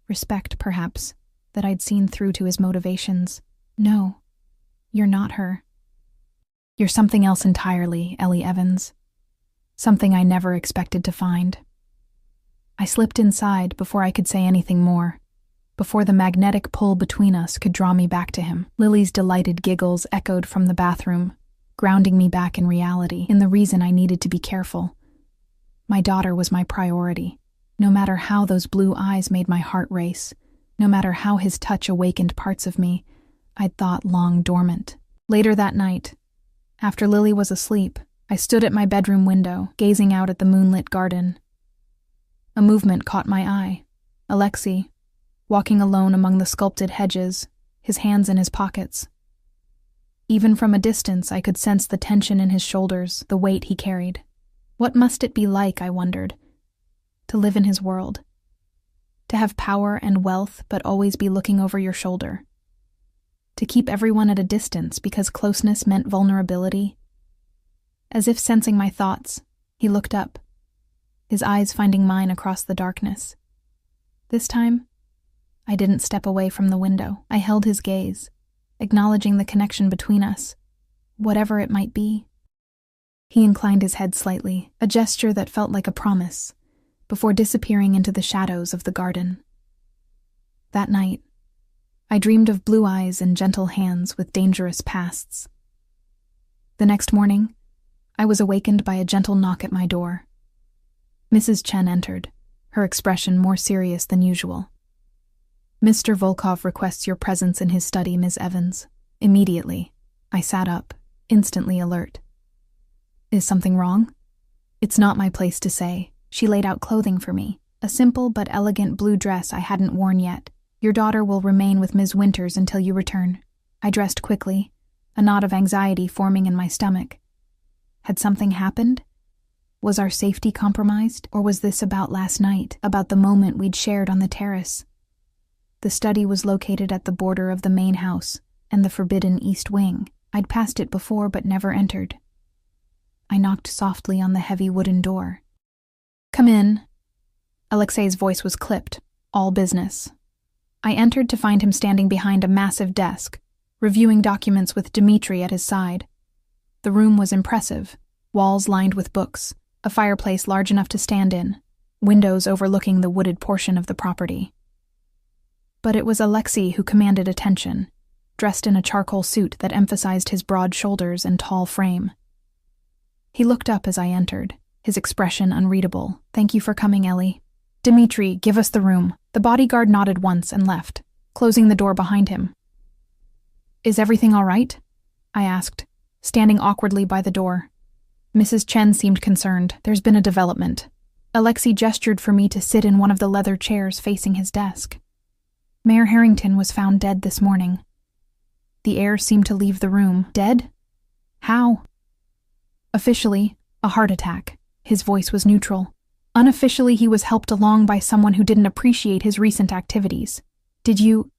Respect, perhaps, that I'd seen through to his motivations. "No, you're not her. You're something else entirely, Ellie Evans. Something I never expected to find." I slipped inside before I could say anything more, before the magnetic pull between us could draw me back to him. Lily's delighted giggles echoed from the bathroom, grounding me back in reality, in the reason I needed to be careful. My daughter was my priority, no matter how those blue eyes made my heart race, no matter how his touch awakened parts of me I'd thought long dormant. Later that night, after Lily was asleep, I stood at my bedroom window, gazing out at the moonlit garden. A movement caught my eye. Alexei, walking alone among the sculpted hedges, his hands in his pockets. Even from a distance, I could sense the tension in his shoulders, the weight he carried. What must it be like, I wondered, to live in his world? To have power and wealth but always be looking over your shoulder? To keep everyone at a distance because closeness meant vulnerability? As if sensing my thoughts, he looked up, his eyes finding mine across the darkness. This time, I didn't step away from the window. I held his gaze, acknowledging the connection between us, whatever it might be. He inclined his head slightly, a gesture that felt like a promise, before disappearing into the shadows of the garden. That night, I dreamed of blue eyes and gentle hands with dangerous pasts. The next morning, I was awakened by a gentle knock at my door. Mrs. Chen entered, her expression more serious than usual. "Mr. Volkov requests your presence in his study, Ms. Evans." Immediately, I sat up, instantly alert. "Is something wrong?" "It's not my place to say." She laid out clothing for me, a simple but elegant blue dress I hadn't worn yet. "Your daughter will remain with Ms. Winters until you return." I dressed quickly, a knot of anxiety forming in my stomach. Had something happened? Was our safety compromised? Or was this about last night, about the moment we'd shared on the terrace? The study was located at the border of the main house and the forbidden east wing. I'd passed it before but never entered. I knocked softly on the heavy wooden door. "Come in." Alexei's voice was clipped, all business. I entered to find him standing behind a massive desk, reviewing documents with Dmitri at his side. The room was impressive, walls lined with books, a fireplace large enough to stand in, windows overlooking the wooded portion of the property. But it was Alexei who commanded attention, dressed in a charcoal suit that emphasized his broad shoulders and tall frame. He looked up as I entered, his expression unreadable. "Thank you for coming, Ellie." "Dmitri, give us the room." The bodyguard nodded once and left, closing the door behind him. "Is everything all right?" I asked, standing awkwardly by the door. Mrs. Chen seemed concerned. "There's been a development." Alexei gestured for me to sit in one of the leather chairs facing his desk. "Mayor Harrington was found dead this morning." The air seemed to leave the room. "Dead? How?" "Officially, a heart attack." His voice was neutral. "Unofficially, he was helped along by someone who didn't appreciate his recent activities. Did you—"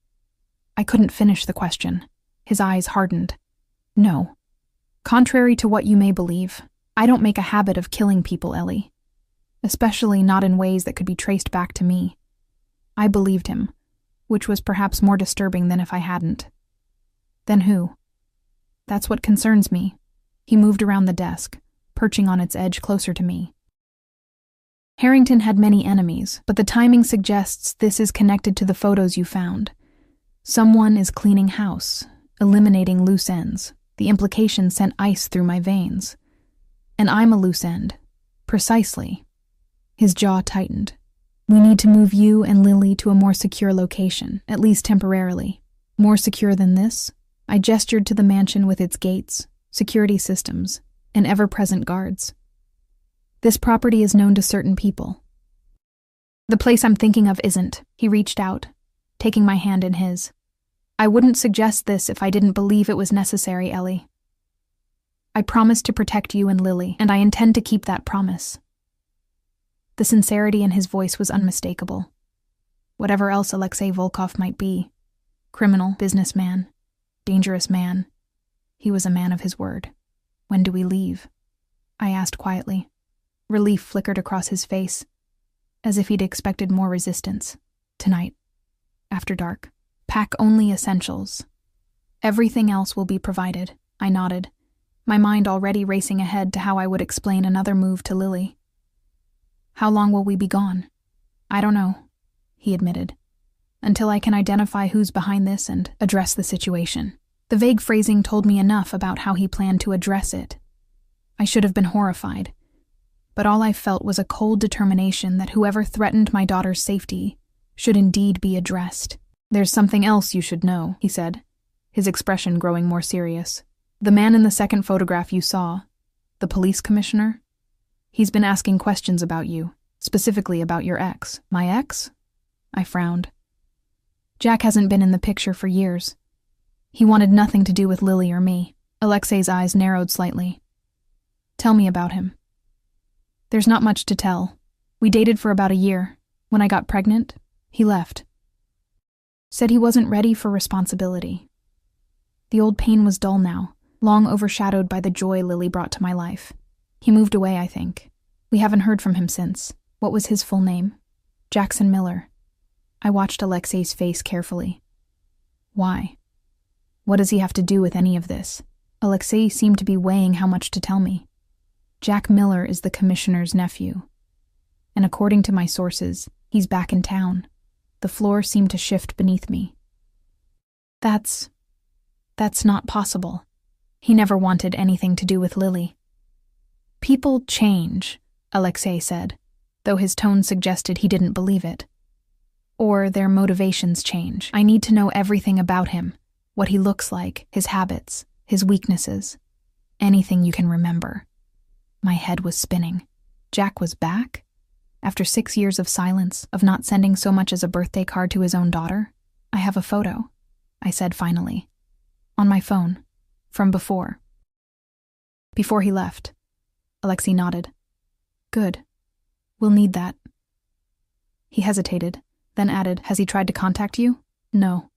I couldn't finish the question. His eyes hardened. "No. Contrary to what you may believe, I don't make a habit of killing people, Ellie. Especially not in ways that could be traced back to me." I believed him, which was perhaps more disturbing than if I hadn't. "Then who?" "That's what concerns me." He moved around the desk, perching on its edge closer to me. "Harrington had many enemies, but the timing suggests this is connected to the photos you found. Someone is cleaning house, eliminating loose ends. The implication sent ice through my veins. And I'm a loose end. Precisely. His jaw tightened. We need to move you and Lily to a more secure location, at least temporarily. More secure than this? I gestured to the mansion with its gates, security systems, and ever-present guards. This property is known to certain people. The place I'm thinking of isn't. He reached out, taking my hand in his. I wouldn't suggest this if I didn't believe it was necessary, Ellie. I promised to protect you and Lily, and I intend to keep that promise. The sincerity in his voice was unmistakable. Whatever else Alexei Volkov might be, criminal, businessman, dangerous man, he was a man of his word. When do we leave? I asked quietly. Relief flickered across his face, as if he'd expected more resistance. Tonight, after dark. Pack only essentials. Everything else will be provided, I nodded, my mind already racing ahead to how I would explain another move to Lily. How long will we be gone? I don't know, he admitted, until I can identify who's behind this and address the situation. The vague phrasing told me enough about how he planned to address it. I should have been horrified, but all I felt was a cold determination that whoever threatened my daughter's safety should indeed be addressed. There's something else you should know, he said, his expression growing more serious. The man in the second photograph you saw, the police commissioner, he's been asking questions about you, specifically about your ex. My ex? I frowned. Jack hasn't been in the picture for years. He wanted nothing to do with Lily or me. Alexei's eyes narrowed slightly. Tell me about him. There's not much to tell. We dated for about a year. When I got pregnant, he left. Said he wasn't ready for responsibility. The old pain was dull now, long overshadowed by the joy Lily brought to my life. He moved away, I think. We haven't heard from him since. What was his full name? Jackson Miller. I watched Alexei's face carefully. Why? What does he have to do with any of this? Alexei seemed to be weighing how much to tell me. Jack Miller is the commissioner's nephew. And according to my sources, he's back in town. The floor seemed to shift beneath me. That's not possible. He never wanted anything to do with Lily. People change, Alexei said, though his tone suggested he didn't believe it. Or their motivations change. I need to know everything about him, what he looks like, his habits, his weaknesses, anything you can remember. My head was spinning. Jack was back? After 6 years of silence, of not sending so much as a birthday card to his own daughter? I have a photo, I said finally. On my phone. From before. Before he left. Alexei nodded. Good. We'll need that. He hesitated, then added, Has he tried to contact you? No.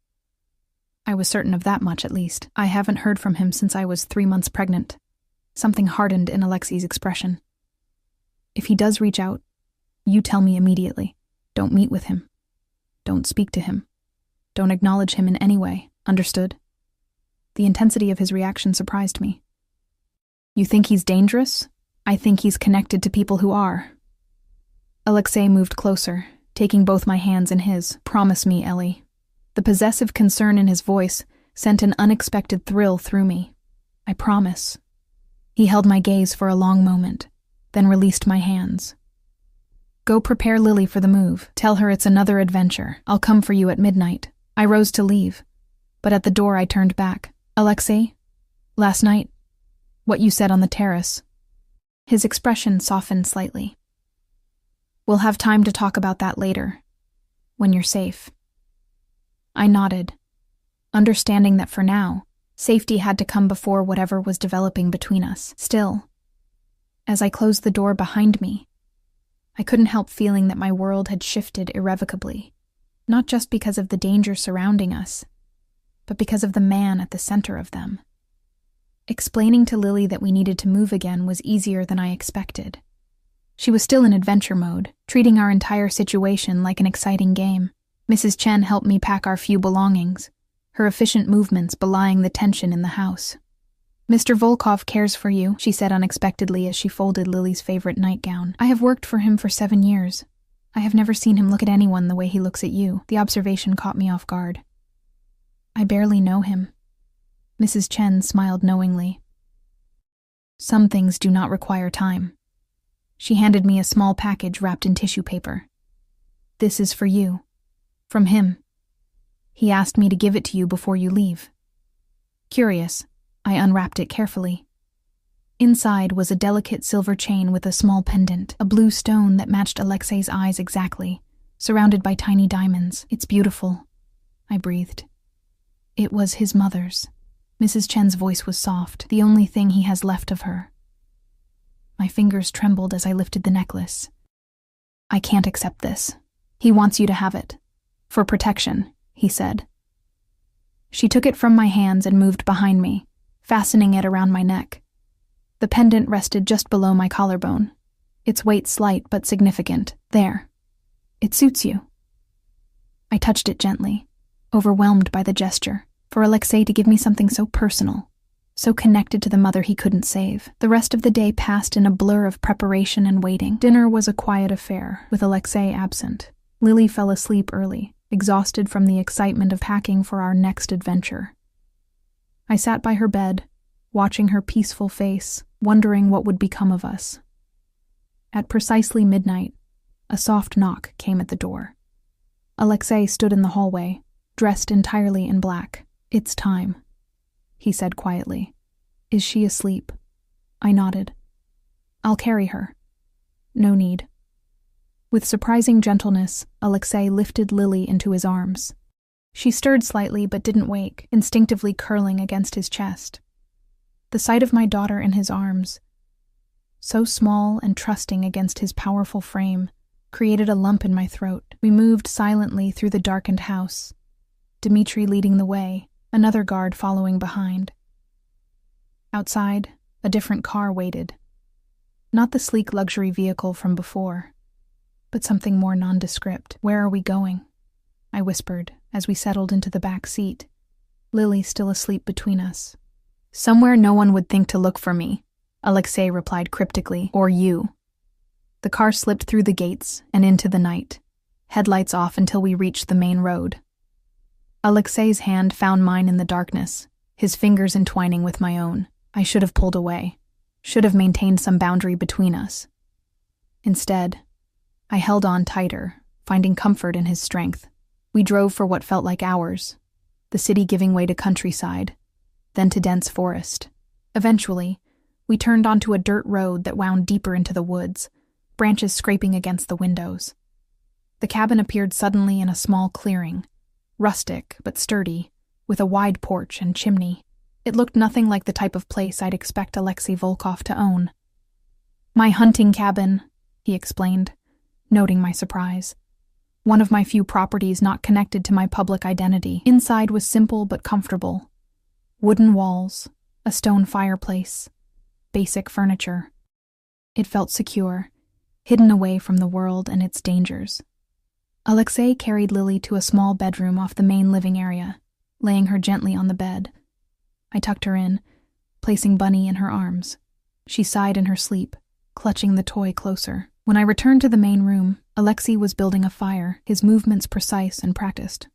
I was certain of that much, at least. I haven't heard from him since I was 3 months pregnant. Something hardened in Alexei's expression. If he does reach out, you tell me immediately. Don't meet with him. Don't speak to him. Don't acknowledge him in any way. Understood? The intensity of his reaction surprised me. You think he's dangerous? I think he's connected to people who are. Alexei moved closer, taking both my hands in his. Promise me, Ellie. The possessive concern in his voice sent an unexpected thrill through me. I promise. He held my gaze for a long moment, then released my hands. Go prepare Lily for the move. Tell her it's another adventure. I'll come for you at midnight. I rose to leave, but at the door I turned back. Alexei, last night, what you said on the terrace. His expression softened slightly. We'll have time to talk about that later, when you're safe. I nodded, understanding that for now, safety had to come before whatever was developing between us. Still, as I closed the door behind me, I couldn't help feeling that my world had shifted irrevocably, not just because of the danger surrounding us, but because of the man at the center of them. Explaining to Lily that we needed to move again was easier than I expected. She was still in adventure mode, treating our entire situation like an exciting game. Mrs. Chen helped me pack our few belongings, her efficient movements belying the tension in the house. Mr. Volkov cares for you, she said unexpectedly as she folded Lily's favorite nightgown. I have worked for him for 7 years. I have never seen him look at anyone the way he looks at you. The observation caught me off guard. I barely know him. Mrs. Chen smiled knowingly. Some things do not require time. She handed me a small package wrapped in tissue paper. "This is for you. From him. He asked me to give it to you before you leave." Curious, I unwrapped it carefully. Inside was a delicate silver chain with a small pendant, a blue stone that matched Alexei's eyes exactly, surrounded by tiny diamonds. "It's beautiful," I breathed. It was his mother's. Mrs. Chen's voice was soft, the only thing he has left of her. My fingers trembled as I lifted the necklace. "I can't accept this. He wants you to have it. For protection," he said. She took it from my hands and moved behind me, fastening it around my neck. The pendant rested just below my collarbone, its weight slight but significant. "There. It suits you." I touched it gently, overwhelmed by the gesture, for Alexei to give me something so personal, so connected to the mother he couldn't save. The rest of the day passed in a blur of preparation and waiting. Dinner was a quiet affair, with Alexei absent. Lily fell asleep early, exhausted from the excitement of packing for our next adventure. I sat by her bed, watching her peaceful face, wondering what would become of us. At precisely midnight, a soft knock came at the door. Alexei stood in the hallway, dressed entirely in black. "It's time," he said quietly. "Is she asleep?" I nodded. "I'll carry her." "No need." With surprising gentleness, Alexei lifted Lily into his arms. She stirred slightly but didn't wake, instinctively curling against his chest. The sight of my daughter in his arms, so small and trusting against his powerful frame, created a lump in my throat. We moved silently through the darkened house, Dmitri leading the way, another guard following behind. Outside, a different car waited. Not the sleek luxury vehicle from before, but something more nondescript. "Where are we going?" I whispered as we settled into the back seat, Lily still asleep between us. "Somewhere no one would think to look for me," Alexei replied cryptically. "Or you." The car slipped through the gates and into the night, headlights off until we reached the main road. Alexei's hand found mine in the darkness, his fingers entwining with my own. I should have pulled away, should have maintained some boundary between us. Instead, I held on tighter, finding comfort in his strength. We drove for what felt like hours, the city giving way to countryside, then to dense forest. Eventually, we turned onto a dirt road that wound deeper into the woods, branches scraping against the windows. The cabin appeared suddenly in a small clearing, rustic but sturdy, with a wide porch and chimney. It looked nothing like the type of place I'd expect Alexei Volkov to own. "My hunting cabin," he explained, noting my surprise. "One of my few properties not connected to my public identity." Inside was simple but comfortable. Wooden walls, a stone fireplace, basic furniture. It felt secure, hidden away from the world and its dangers. Alexei carried Lily to a small bedroom off the main living area, laying her gently on the bed. I tucked her in, placing Bunny in her arms. She sighed in her sleep, clutching the toy closer. When I returned to the main room, Alexei was building a fire, his movements precise and practiced.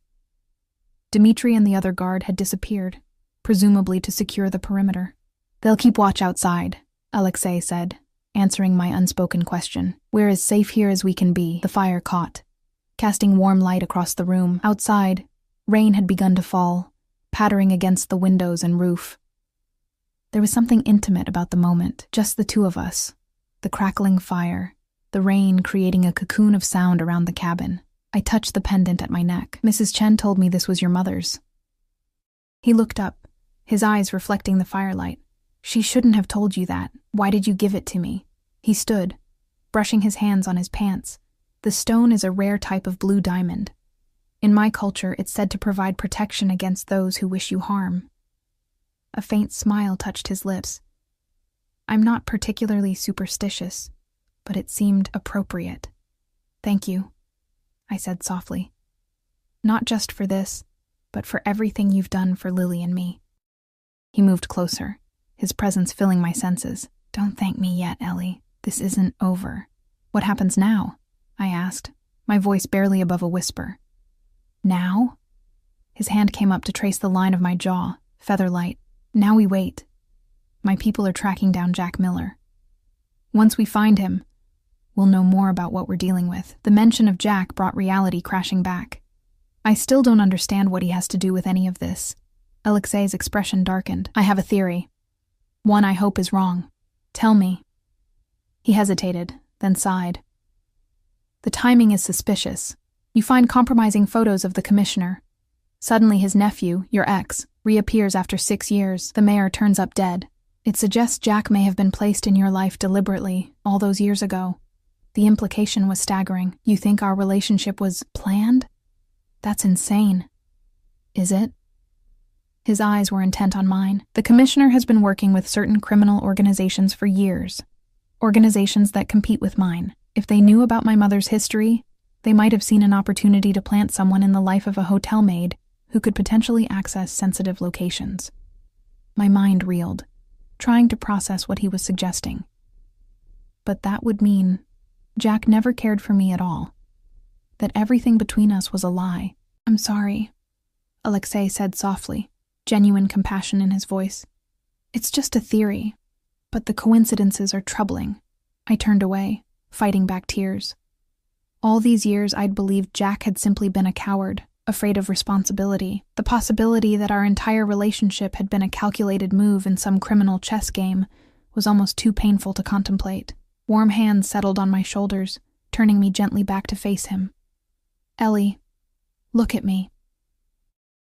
Dmitri and the other guard had disappeared, presumably to secure the perimeter. "They'll keep watch outside," Alexei said, answering my unspoken question. "We're as safe here as we can be." The fire caught, casting warm light across the room. Outside, rain had begun to fall, pattering against the windows and roof. There was something intimate about the moment, just the two of us, the crackling fire, the rain creating a cocoon of sound around the cabin. I touched the pendant at my neck. "Mrs. Chen told me this was your mother's." He looked up, his eyes reflecting the firelight. "She shouldn't have told you that. Why did you give it to me?" He stood, brushing his hands on his pants. "The stone is a rare type of blue diamond. In my culture, it's said to provide protection against those who wish you harm." A faint smile touched his lips. "I'm not particularly superstitious, but it seemed appropriate." "Thank you," I said softly. "Not just for this, but for everything you've done for Lily and me." He moved closer, his presence filling my senses. "Don't thank me yet, Ellie. This isn't over." "What happens now?" I asked, my voice barely above a whisper. "Now?" His hand came up to trace the line of my jaw, feather-light. "Now we wait. My people are tracking down Jack Miller. Once we find him, we'll know more about what we're dealing with. The mention of Jack brought reality crashing back. I still don't understand what he has to do with any of this. Alexei's expression darkened. I have a theory. One I hope is wrong. Tell me. He hesitated, then sighed. The timing is suspicious. You find compromising photos of the commissioner. Suddenly his nephew, your ex, reappears after 6 years. The mayor turns up dead. It suggests Jack may have been placed in your life deliberately, all those years ago. The implication was staggering. You think our relationship was planned? That's insane. Is it? His eyes were intent on mine. The commissioner has been working with certain criminal organizations for years. Organizations that compete with mine. If they knew about my mother's history, they might have seen an opportunity to plant someone in the life of a hotel maid who could potentially access sensitive locations. My mind reeled, trying to process what he was suggesting. But that would mean Jack never cared for me at all. That everything between us was a lie. I'm sorry, Alexei said softly, genuine compassion in his voice. It's just a theory, but the coincidences are troubling. I turned away, fighting back tears. All these years I'd believed Jack had simply been a coward, afraid of responsibility. The possibility that our entire relationship had been a calculated move in some criminal chess game was almost too painful to contemplate. Warm hands settled on my shoulders, turning me gently back to face him. Ellie, look at me.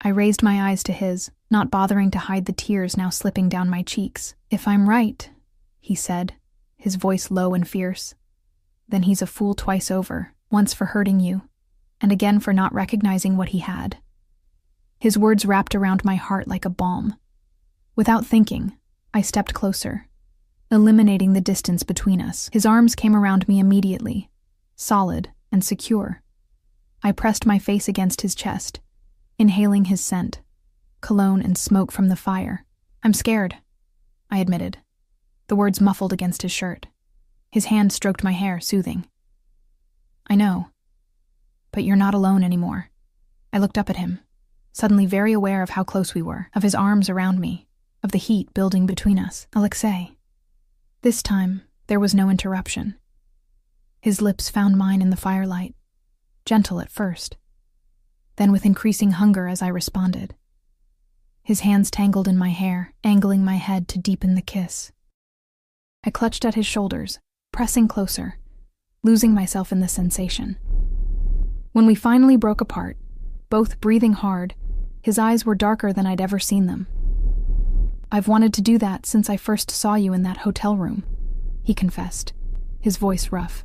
I raised my eyes to his, not bothering to hide the tears now slipping down my cheeks. If I'm right, he said, his voice low and fierce, then he's a fool twice over, once for hurting you, and again for not recognizing what he had. His words wrapped around my heart like a balm. Without thinking, I stepped closer, eliminating the distance between us. His arms came around me immediately, solid and secure. I pressed my face against his chest, inhaling his scent, cologne and smoke from the fire. I'm scared, I admitted, the words muffled against his shirt. His hand stroked my hair, soothing. I know, but you're not alone anymore. I looked up at him, suddenly very aware of how close we were, of his arms around me, of the heat building between us. Alexei. This time, there was no interruption. His lips found mine in the firelight, gentle at first, then with increasing hunger as I responded. His hands tangled in my hair, angling my head to deepen the kiss. I clutched at his shoulders, pressing closer, losing myself in the sensation. When we finally broke apart, both breathing hard, his eyes were darker than I'd ever seen them. I've wanted to do that since I first saw you in that hotel room, he confessed, his voice rough.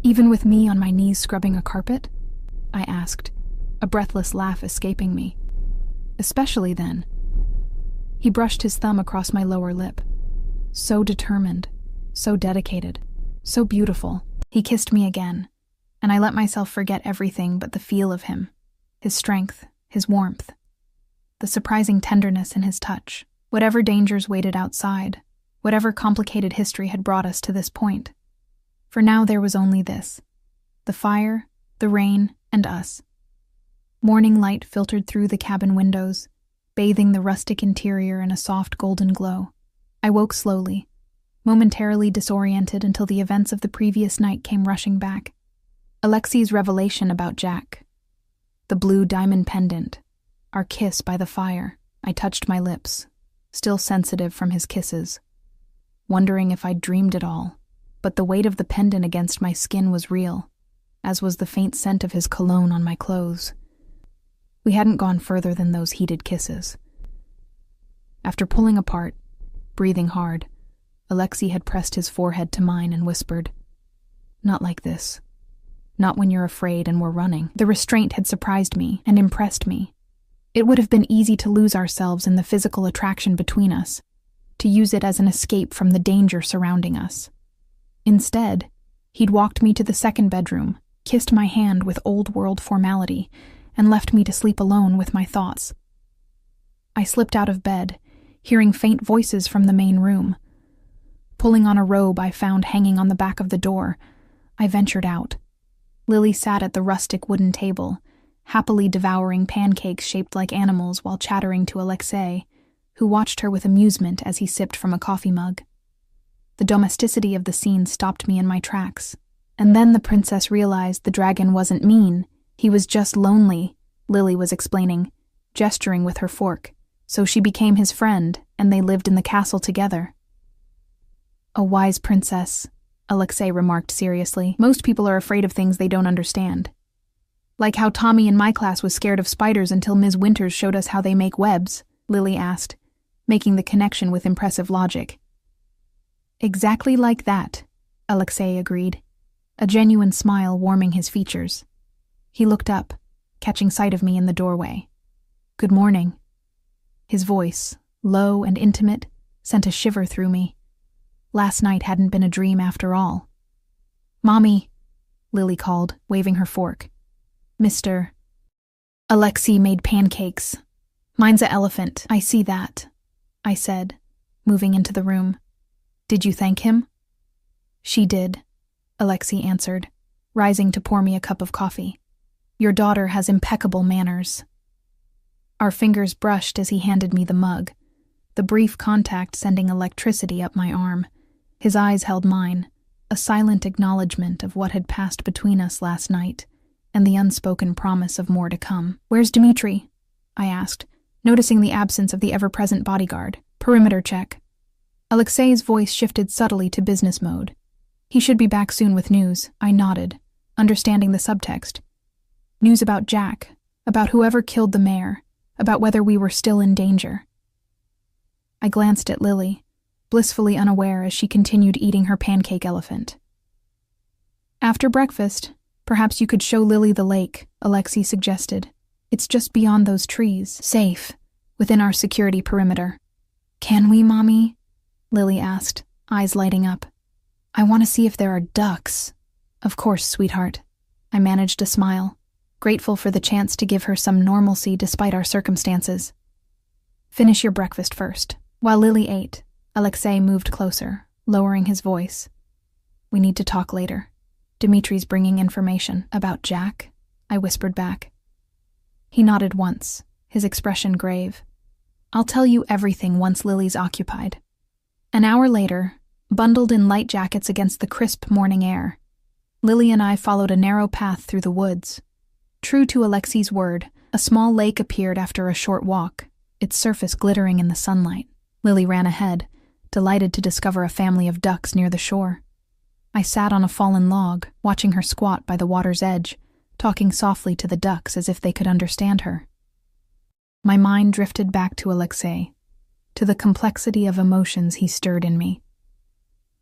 Even with me on my knees scrubbing a carpet? I asked, a breathless laugh escaping me. Especially then. He brushed his thumb across my lower lip. So determined, so dedicated, so beautiful. He kissed me again, and I let myself forget everything but the feel of him, his strength, his warmth, the surprising tenderness in his touch. Whatever dangers waited outside, whatever complicated history had brought us to this point. For now there was only this, the fire, the rain, and us. Morning light filtered through the cabin windows, bathing the rustic interior in a soft golden glow. I woke slowly, momentarily disoriented until the events of the previous night came rushing back. Alexei's revelation about Jack, the blue diamond pendant, our kiss by the fire. I touched my lips, still sensitive from his kisses, wondering if I'd dreamed it all. But the weight of the pendant against my skin was real, as was the faint scent of his cologne on my clothes. We hadn't gone further than those heated kisses. After pulling apart, breathing hard, Alexei had pressed his forehead to mine and whispered, "Not like this. Not when you're afraid and we're running." The restraint had surprised me and impressed me. It would have been easy to lose ourselves in the physical attraction between us, to use it as an escape from the danger surrounding us. Instead, he'd walked me to the second bedroom, kissed my hand with old-world formality, and left me to sleep alone with my thoughts. I slipped out of bed, hearing faint voices from the main room. Pulling on a robe I found hanging on the back of the door, I ventured out. Lily sat at the rustic wooden table, happily devouring pancakes shaped like animals while chattering to Alexei, who watched her with amusement as he sipped from a coffee mug. The domesticity of the scene stopped me in my tracks. And then the princess realized the dragon wasn't mean. He was just lonely, Lily was explaining, gesturing with her fork. So she became his friend, and they lived in the castle together. A wise princess, Alexei remarked seriously. Most people are afraid of things they don't understand. Like how Tommy in my class was scared of spiders until Ms. Winters showed us how they make webs, Lily asked, making the connection with impressive logic. Exactly like that, Alexei agreed, a genuine smile warming his features. He looked up, catching sight of me in the doorway. Good morning. His voice, low and intimate, sent a shiver through me. Last night hadn't been a dream after all. Mommy, Lily called, waving her fork. Mr. Alexei made pancakes. Mine's a elephant, I see that, I said, moving into the room. Did you thank him? She did, Alexei answered, rising to pour me a cup of coffee. Your daughter has impeccable manners. Our fingers brushed as he handed me the mug, the brief contact sending electricity up my arm. His eyes held mine, a silent acknowledgement of what had passed between us last night, and the unspoken promise of more to come. Where's Dmitri? I asked, noticing the absence of the ever-present bodyguard. Perimeter check. Alexei's voice shifted subtly to business mode. He should be back soon with news, I nodded, understanding the subtext. News about Jack, about whoever killed the mayor, about whether we were still in danger. I glanced at Lily, blissfully unaware as she continued eating her pancake elephant. After breakfast, perhaps you could show Lily the lake, Alexei suggested. It's just beyond those trees, safe, within our security perimeter. Can we, Mommy? Lily asked, eyes lighting up. I want to see if there are ducks. Of course, sweetheart. I managed a smile, grateful for the chance to give her some normalcy despite our circumstances. Finish your breakfast first. While Lily ate, Alexei moved closer, lowering his voice. We need to talk later. Dimitri's bringing information. About Jack? I whispered back. He nodded once, his expression grave. I'll tell you everything once Lily's occupied. An hour later, bundled in light jackets against the crisp morning air, Lily and I followed a narrow path through the woods. True to Alexei's word, a small lake appeared after a short walk, its surface glittering in the sunlight. Lily ran ahead, delighted to discover a family of ducks near the shore. I sat on a fallen log, watching her squat by the water's edge, talking softly to the ducks as if they could understand her. My mind drifted back to Alexei, to the complexity of emotions he stirred in me.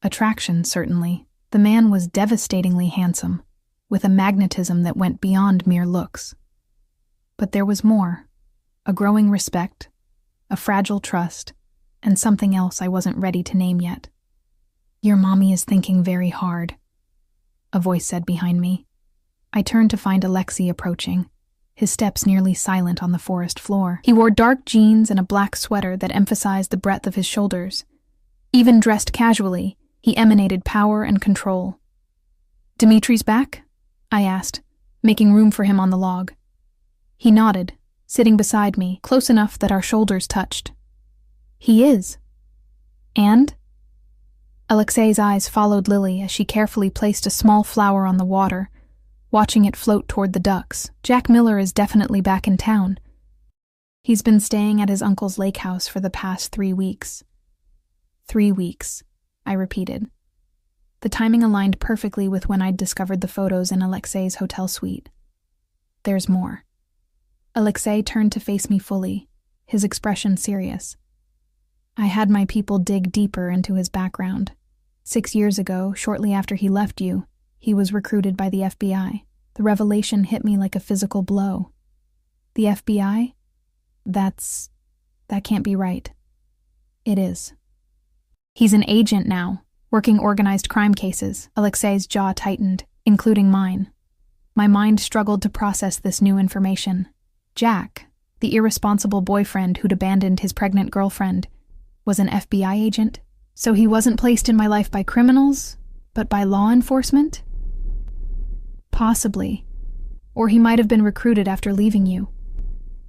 Attraction, certainly. The man was devastatingly handsome, with a magnetism that went beyond mere looks. But there was more, a growing respect, a fragile trust, and something else I wasn't ready to name yet. Your mommy is thinking very hard, a voice said behind me. I turned to find Alexei approaching, his steps nearly silent on the forest floor. He wore dark jeans and a black sweater that emphasized the breadth of his shoulders. Even dressed casually, he emanated power and control. Dimitri's back? I asked, making room for him on the log. He nodded, sitting beside me, close enough that our shoulders touched. He is. And? Alexei's eyes followed Lily as she carefully placed a small flower on the water, watching it float toward the ducks. Jack Miller is definitely back in town. He's been staying at his uncle's lake house for the past 3 weeks. 3 weeks, I repeated. The timing aligned perfectly with when I'd discovered the photos in Alexei's hotel suite. There's more. Alexei turned to face me fully, his expression serious. I had my people dig deeper into his background. 6 years ago, shortly after he left you, he was recruited by the FBI. The revelation hit me like a physical blow. The FBI? That can't be right. It is. He's an agent now, working organized crime cases. Alexei's jaw tightened, including mine. My mind struggled to process this new information. Jack, the irresponsible boyfriend who'd abandoned his pregnant girlfriend, was an FBI agent? So he wasn't placed in my life by criminals, but by law enforcement? Possibly. Or he might have been recruited after leaving you.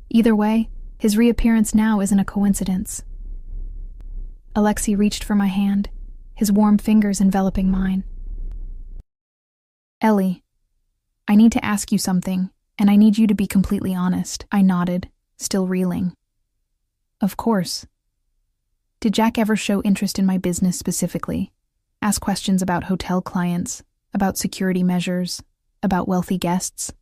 Either way, his reappearance now isn't a coincidence. Alexei reached for my hand, his warm fingers enveloping mine. "Ellie, I need to ask you something, and I need you to be completely honest," I nodded, still reeling. "Of course." "Did Jack ever show interest in my business specifically? Ask questions about hotel clients, about security measures, about wealthy guests?"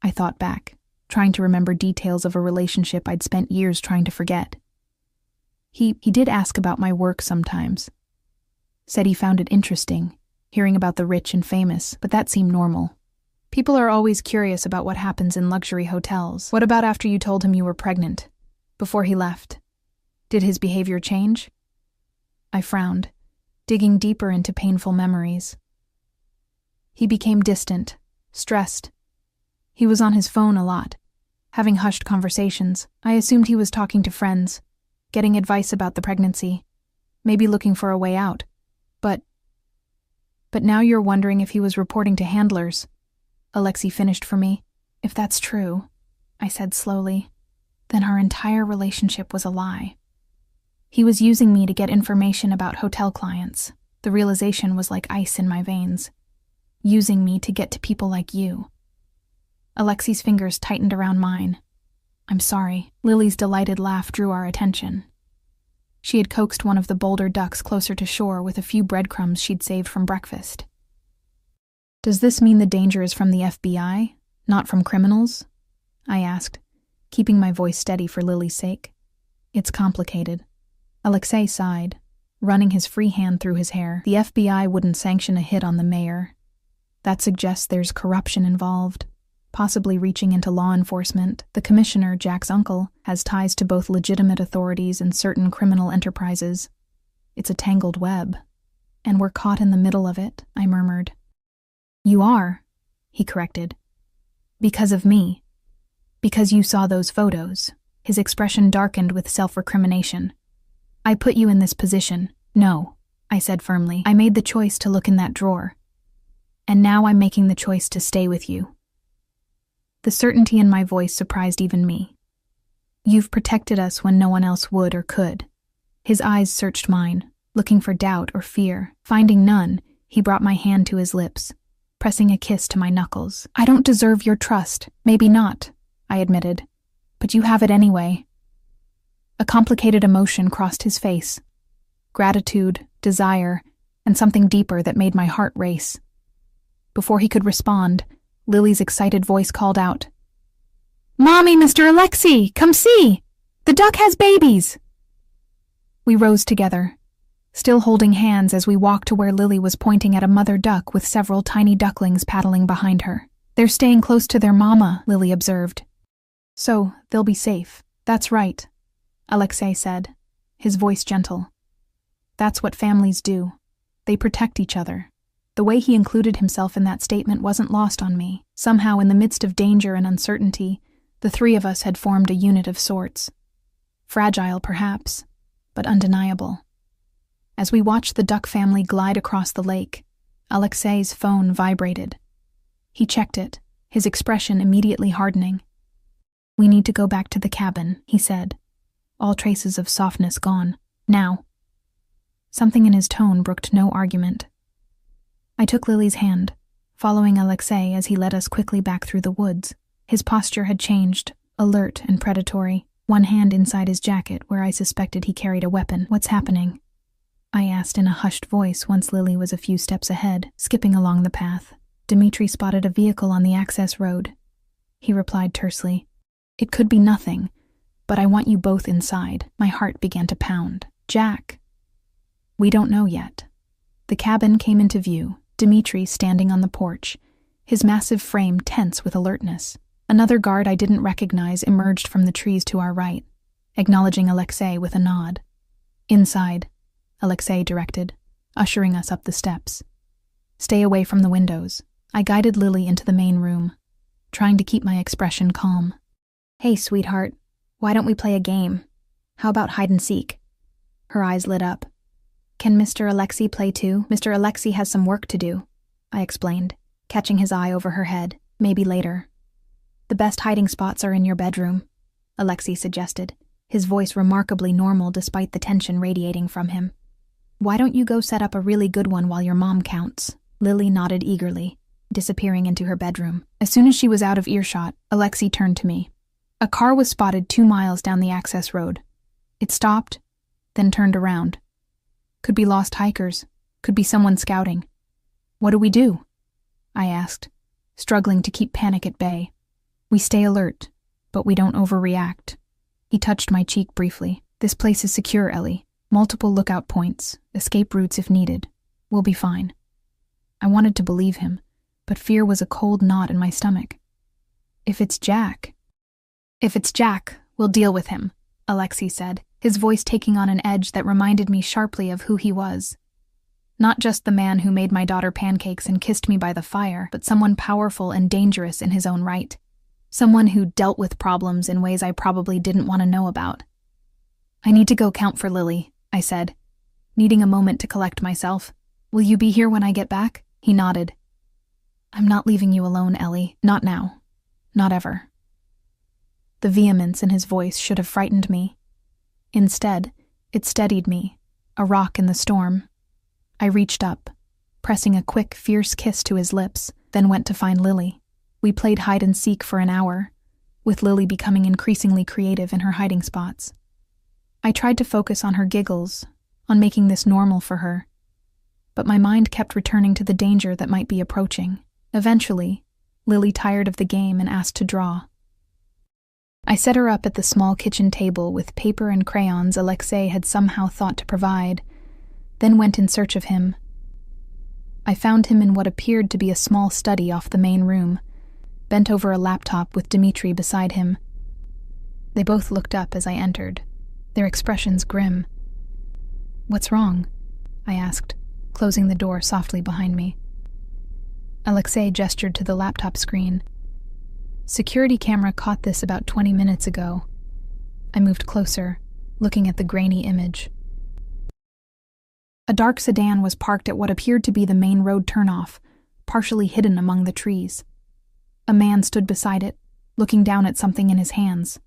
I thought back, trying to remember details of a relationship I'd spent years trying to forget. He did ask about my work sometimes. Said he found it interesting, hearing about the rich and famous, but that seemed normal. People are always curious about what happens in luxury hotels. What about after you told him you were pregnant? Before he left? Did his behavior change? I frowned, digging deeper into painful memories. He became distant, stressed. He was on his phone a lot, having hushed conversations. I assumed he was talking to friends, getting advice about the pregnancy, maybe looking for a way out. But now you're wondering if he was reporting to handlers. Alexei finished for me. "If that's true," I said slowly, "then our entire relationship was a lie. He was using me to get information about hotel clients. The realization was like ice in my veins. Using me to get to people like you." Alexei's fingers tightened around mine. "I'm sorry." Lily's delighted laugh drew our attention. She had coaxed one of the bolder ducks closer to shore with a few breadcrumbs she'd saved from breakfast. "Does this mean the danger is from the FBI, not from criminals?" I asked, keeping my voice steady for Lily's sake. "It's complicated." Alexei sighed, running his free hand through his hair. "The FBI wouldn't sanction a hit on the mayor. That suggests there's corruption involved, possibly reaching into law enforcement. The commissioner, Jack's uncle, has ties to both legitimate authorities and certain criminal enterprises. It's a tangled web. And we're caught in the middle of it," I murmured. "You are," he corrected. "Because of me. Because you saw those photos." His expression darkened with self-recrimination. "I put you in this position." "No," I said firmly. "I made the choice to look in that drawer. And now I'm making the choice to stay with you." The certainty in my voice surprised even me. "You've protected us when no one else would or could." His eyes searched mine, looking for doubt or fear. Finding none, he brought my hand to his lips, pressing a kiss to my knuckles. "I don't deserve your trust." "Maybe not," I admitted. "But you have it anyway." A complicated emotion crossed his face. Gratitude, desire, and something deeper that made my heart race. Before he could respond, Lily's excited voice called out, "Mommy, Mr. Alexei, come see! The duck has babies!" We rose together, still holding hands as we walked to where Lily was pointing at a mother duck with several tiny ducklings paddling behind her. "They're staying close to their mama," Lily observed. "So, they'll be safe." "That's right," Alexei said, his voice gentle. "That's what families do. They protect each other." The way he included himself in that statement wasn't lost on me. Somehow, in the midst of danger and uncertainty, the three of us had formed a unit of sorts. Fragile, perhaps, but undeniable. As we watched the duck family glide across the lake, Alexei's phone vibrated. He checked it, his expression immediately hardening. "We need to go back to the cabin," he said, all traces of softness gone. "Now." Something in his tone brooked no argument. I took Lily's hand, following Alexei as he led us quickly back through the woods. His posture had changed, alert and predatory, one hand inside his jacket where I suspected he carried a weapon. "What's happening?" I asked in a hushed voice once Lily was a few steps ahead, skipping along the path. Dmitri spotted a vehicle on the access road. He replied tersely, "It could be nothing, but I want you both inside." My heart began to pound. "Jack?" "We don't know yet." The cabin came into view, Dmitri standing on the porch, his massive frame tense with alertness. Another guard I didn't recognize emerged from the trees to our right, acknowledging Alexei with a nod. "Inside," Alexei directed, ushering us up the steps. "Stay away from the windows." I guided Lily into the main room, trying to keep my expression calm. "Hey, sweetheart, why don't we play a game? How about hide and seek?" Her eyes lit up. "Can Mr. Alexei play too? Mr. Alexei has some work to do," I explained, catching his eye over her head. "Maybe later." "The best hiding spots are in your bedroom," Alexei suggested, his voice remarkably normal despite the tension radiating from him. Why don't you go set up a really good one while your mom counts? Lily nodded eagerly, disappearing into her bedroom. As soon as she was out of earshot, Alexei turned to me. A car was spotted 2 miles down the access road. It stopped, then turned around. Could be lost hikers, could be someone scouting. What do we do? I asked, struggling to keep panic at bay. We stay alert, but we don't overreact. He touched my cheek briefly. This place is secure, Ellie. Multiple lookout points, escape routes if needed. We'll be fine. I wanted to believe him, but fear was a cold knot in my stomach. If it's Jack, we'll deal with him, Alexei said, his voice taking on an edge that reminded me sharply of who he was. Not just the man who made my daughter pancakes and kissed me by the fire, but someone powerful and dangerous in his own right. Someone who dealt with problems in ways I probably didn't want to know about. I need to go count for Lily, I said, needing a moment to collect myself. Will you be here when I get back? He nodded. I'm not leaving you alone, Ellie. Not now. Not ever. The vehemence in his voice should have frightened me. Instead, it steadied me, a rock in the storm. I reached up, pressing a quick, fierce kiss to his lips, then went to find Lily. We played hide and seek for an hour, with Lily becoming increasingly creative in her hiding spots. I tried to focus on her giggles, on making this normal for her, but my mind kept returning to the danger that might be approaching. Eventually, Lily tired of the game and asked to draw. I set her up at the small kitchen table with paper and crayons Alexei had somehow thought to provide, then went in search of him. I found him in what appeared to be a small study off the main room, bent over a laptop with Dmitri beside him. They both looked up as I entered, their expressions grim. What's wrong? I asked, closing the door softly behind me. Alexei gestured to the laptop screen. Security camera caught this about 20 minutes ago. I moved closer, looking at the grainy image. A dark sedan was parked at what appeared to be the main road turnoff, partially hidden among the trees. A man stood beside it, looking down at something in his hands.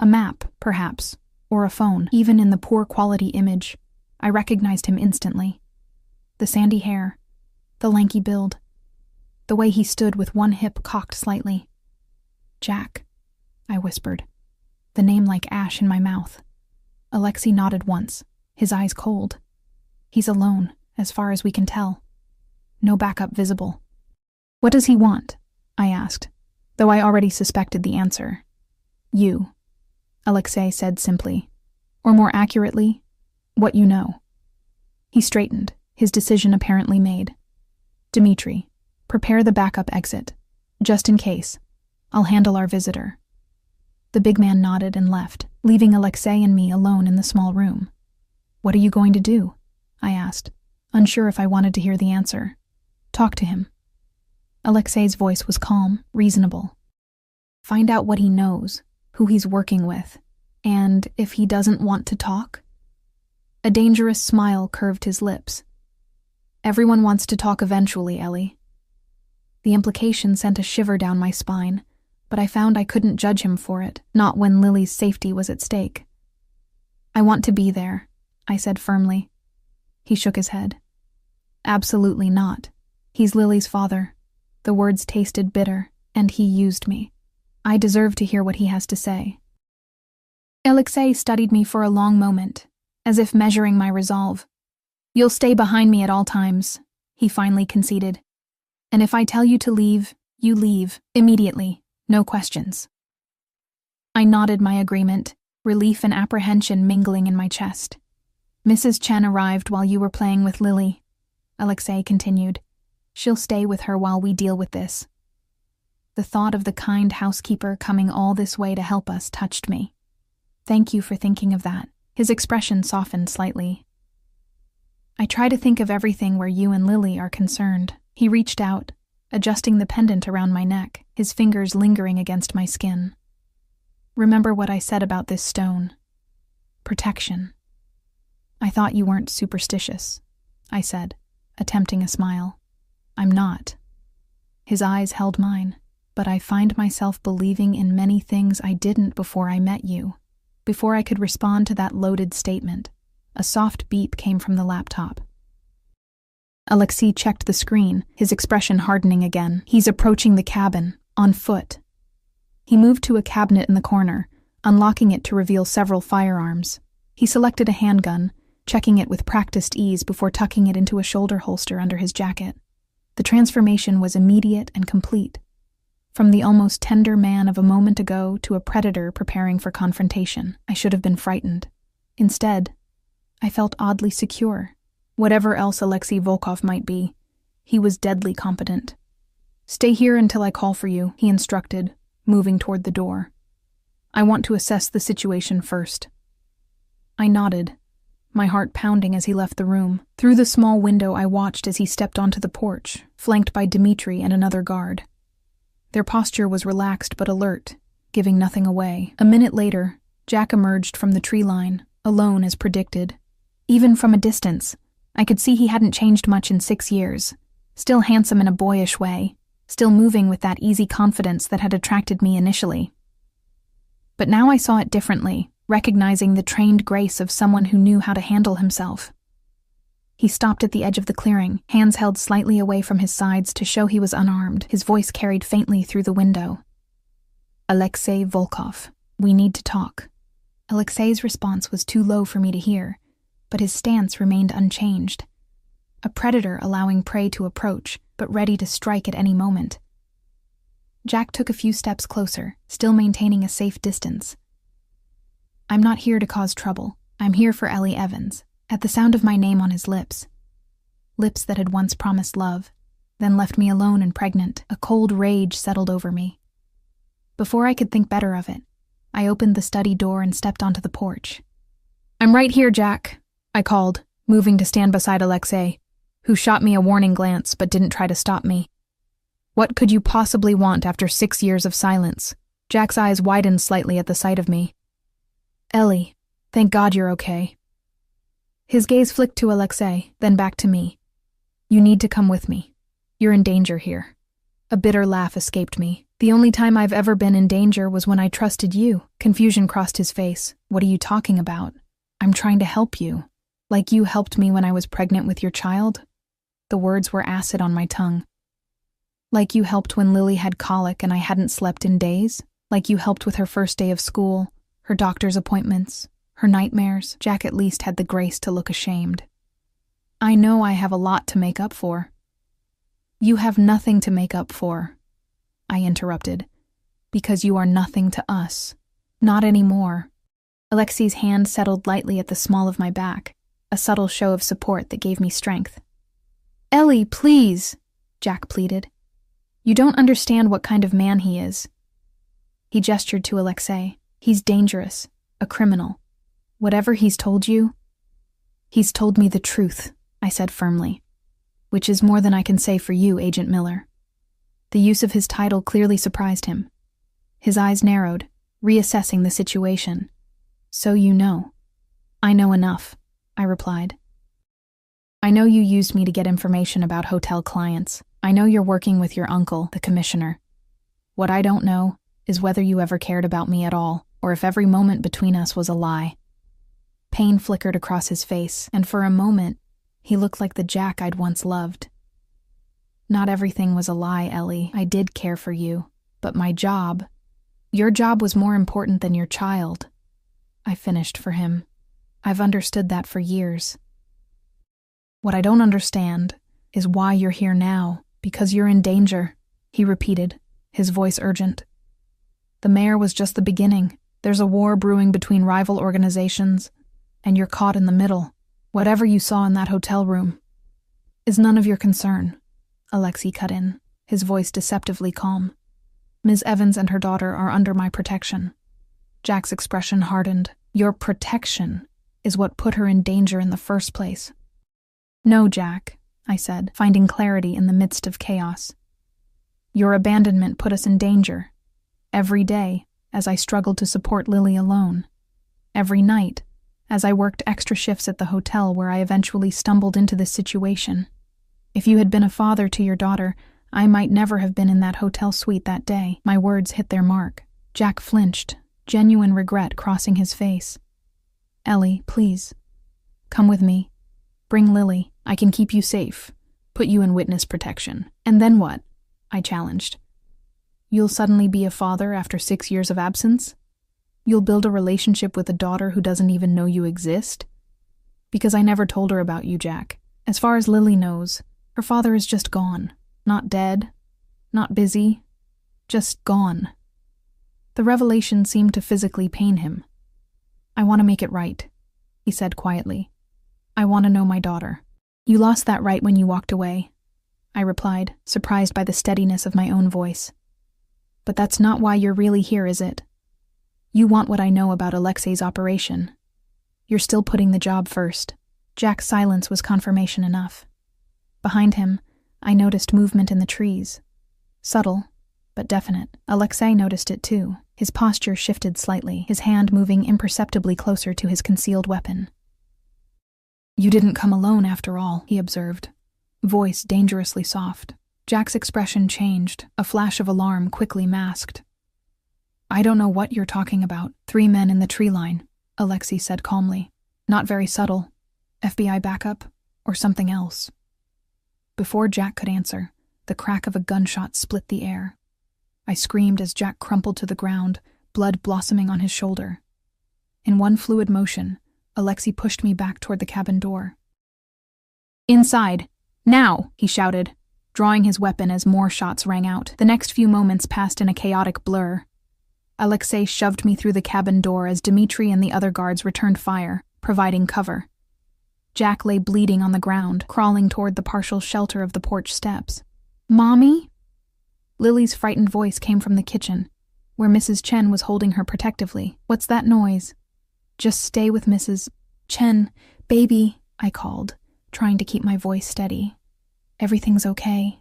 A map, perhaps, or a phone. Even in the poor quality image, I recognized him instantly. The sandy hair, the lanky build, the way he stood with one hip cocked slightly. Jack, I whispered, the name like ash in my mouth. Alexei nodded once, his eyes cold. He's alone, as far as we can tell. No backup visible. What does he want? I asked, though I already suspected the answer. You, Alexei said simply. Or more accurately, what you know. He straightened, his decision apparently made. Dmitri, prepare the backup exit, just in case. I'll handle our visitor. The big man nodded and left, leaving Alexei and me alone in the small room. What are you going to do? I asked, unsure if I wanted to hear the answer. Talk to him. Alexei's voice was calm, reasonable. Find out what he knows, who he's working with, and if he doesn't want to talk. A dangerous smile curved his lips. Everyone wants to talk eventually, Ellie. The implication sent a shiver down my spine, but I found I couldn't judge him for it, not when Lily's safety was at stake. I want to be there, I said firmly. He shook his head. Absolutely not. He's Lily's father. The words tasted bitter, and he used me. I deserve to hear what he has to say. Alexei studied me for a long moment, as if measuring my resolve. You'll stay behind me at all times, he finally conceded. And if I tell you to leave, you leave, immediately, no questions. I nodded my agreement, relief and apprehension mingling in my chest. Mrs. Chen arrived while you were playing with Lily, Alexei continued. She'll stay with her while we deal with this. The thought of the kind housekeeper coming all this way to help us touched me. Thank you for thinking of that. His expression softened slightly. I try to think of everything where you and Lily are concerned. He reached out, adjusting the pendant around my neck, his fingers lingering against my skin. Remember what I said about this stone. Protection. I thought you weren't superstitious, I said, attempting a smile. I'm not. His eyes held mine, but I find myself believing in many things I didn't before I met you, before I could respond to that loaded statement. A soft beep came from the laptop. Alexei checked the screen, his expression hardening again. He's approaching the cabin, on foot. He moved to a cabinet in the corner, unlocking it to reveal several firearms. He selected a handgun, checking it with practiced ease before tucking it into a shoulder holster under his jacket. The transformation was immediate and complete. From the almost tender man of a moment ago to a predator preparing for confrontation, I should have been frightened. Instead, I felt oddly secure. Whatever else Alexei Volkov might be, he was deadly competent. "Stay here until I call for you," he instructed, moving toward the door. "I want to assess the situation first." I nodded, my heart pounding as he left the room. Through the small window I watched as he stepped onto the porch, flanked by Dmitri and another guard. Their posture was relaxed but alert, giving nothing away. A minute later, Jack emerged from the tree line, alone as predicted. Even from a distance, I could see he hadn't changed much in 6 years, still handsome in a boyish way, still moving with that easy confidence that had attracted me initially. But now I saw it differently, recognizing the trained grace of someone who knew how to handle himself. He stopped at the edge of the clearing, hands held slightly away from his sides to show he was unarmed. His voice carried faintly through the window. "Alexei Volkov, we need to talk." Alexei's response was too low for me to hear, but his stance remained unchanged. A predator allowing prey to approach, but ready to strike at any moment. Jack took a few steps closer, still maintaining a safe distance. "I'm not here to cause trouble. I'm here for Ellie Evans." At the sound of my name on his lips that had once promised love, then left me alone and pregnant, a cold rage settled over me. Before I could think better of it, I opened the study door and stepped onto the porch. "I'm right here, Jack," I called, moving to stand beside Alexei, who shot me a warning glance but didn't try to stop me. "What could you possibly want after 6 years of silence?" Jack's eyes widened slightly at the sight of me. "Ellie, thank God you're okay." His gaze flicked to Alexei, then back to me. "You need to come with me. You're in danger here." A bitter laugh escaped me. "The only time I've ever been in danger was when I trusted you." Confusion crossed his face. "What are you talking about?" "I'm trying to help you. Like you helped me when I was pregnant with your child?" The words were acid on my tongue. "Like you helped when Lily had colic and I hadn't slept in days? Like you helped with her first day of school, her doctor's appointments, her nightmares?" Jack at least had the grace to look ashamed. "I know I have a lot to make up for." "You have nothing to make up for," I interrupted, "because you are nothing to us. Not anymore." Alexei's hand settled lightly at the small of my back, a subtle show of support that gave me strength. "Ellie, please," Jack pleaded. "You don't understand what kind of man he is." He gestured to Alexei. "He's dangerous, a criminal. Whatever he's told you..." "He's told me the truth," I said firmly. "Which is more than I can say for you, Agent Miller." The use of his title clearly surprised him. His eyes narrowed, reassessing the situation. "So you know." "I know enough," I replied. "I know you used me to get information about hotel clients. I know you're working with your uncle, the commissioner. What I don't know is whether you ever cared about me at all, or if every moment between us was a lie." Pain flickered across his face, and for a moment, he looked like the Jack I'd once loved. "Not everything was a lie, Ellie. I did care for you. But my job... Your job was more important than your child." I finished for him. "I've understood that for years. What I don't understand is why you're here now, because you're in danger," he repeated, his voice urgent. "The mayor was just the beginning. There's a war brewing between rival organizations, and you're caught in the middle. Whatever you saw in that hotel room is none of your concern," Alexei cut in, his voice deceptively calm. "Ms. Evans and her daughter are under my protection." Jack's expression hardened. "Your protection is what put her in danger in the first place." "No, Jack," I said, finding clarity in the midst of chaos. "Your abandonment put us in danger. Every day, as I struggled to support Lily alone. Every night, as I worked extra shifts at the hotel where I eventually stumbled into this situation. If you had been a father to your daughter, I might never have been in that hotel suite that day." My words hit their mark. Jack flinched, genuine regret crossing his face. "Ellie, please. Come with me. Bring Lily. I can keep you safe. Put you in witness protection. And then what? I challenged. You'll suddenly be a father after 6 years of absence? You'll build a relationship with a daughter who doesn't even know you exist? Because I never told her about you, Jack. As far as Lily knows, her father is just gone. Not dead. Not busy. Just gone. The revelation seemed to physically pain him. I want to make it right, he said quietly. I want to know my daughter. You lost that right when you walked away, I replied, surprised by the steadiness of my own voice. But that's not why you're really here, is it? You want what I know about Alexei's operation. You're still putting the job first. Jack's silence was confirmation enough. Behind him, I noticed movement in the trees. Subtle, but definite. Alexei noticed it too. His posture shifted slightly, his hand moving imperceptibly closer to his concealed weapon. You didn't come alone after all, he observed, voice dangerously soft. Jack's expression changed, a flash of alarm quickly masked. I don't know what you're talking about. 3 men in the tree line, Alexei said calmly. Not very subtle. FBI backup, or something else. Before Jack could answer, the crack of a gunshot split the air. I screamed as Jack crumpled to the ground, blood blossoming on his shoulder. In one fluid motion, Alexei pushed me back toward the cabin door. Inside! Now! He shouted, drawing his weapon as more shots rang out. The next few moments passed in a chaotic blur. Alexei shoved me through the cabin door as Dmitri and the other guards returned fire, providing cover. Jack lay bleeding on the ground, crawling toward the partial shelter of the porch steps. Mommy? Lily's frightened voice came from the kitchen, where Mrs. Chen was holding her protectively. What's that noise? Just stay with Mrs. Chen. Baby, I called, trying to keep my voice steady. Everything's okay.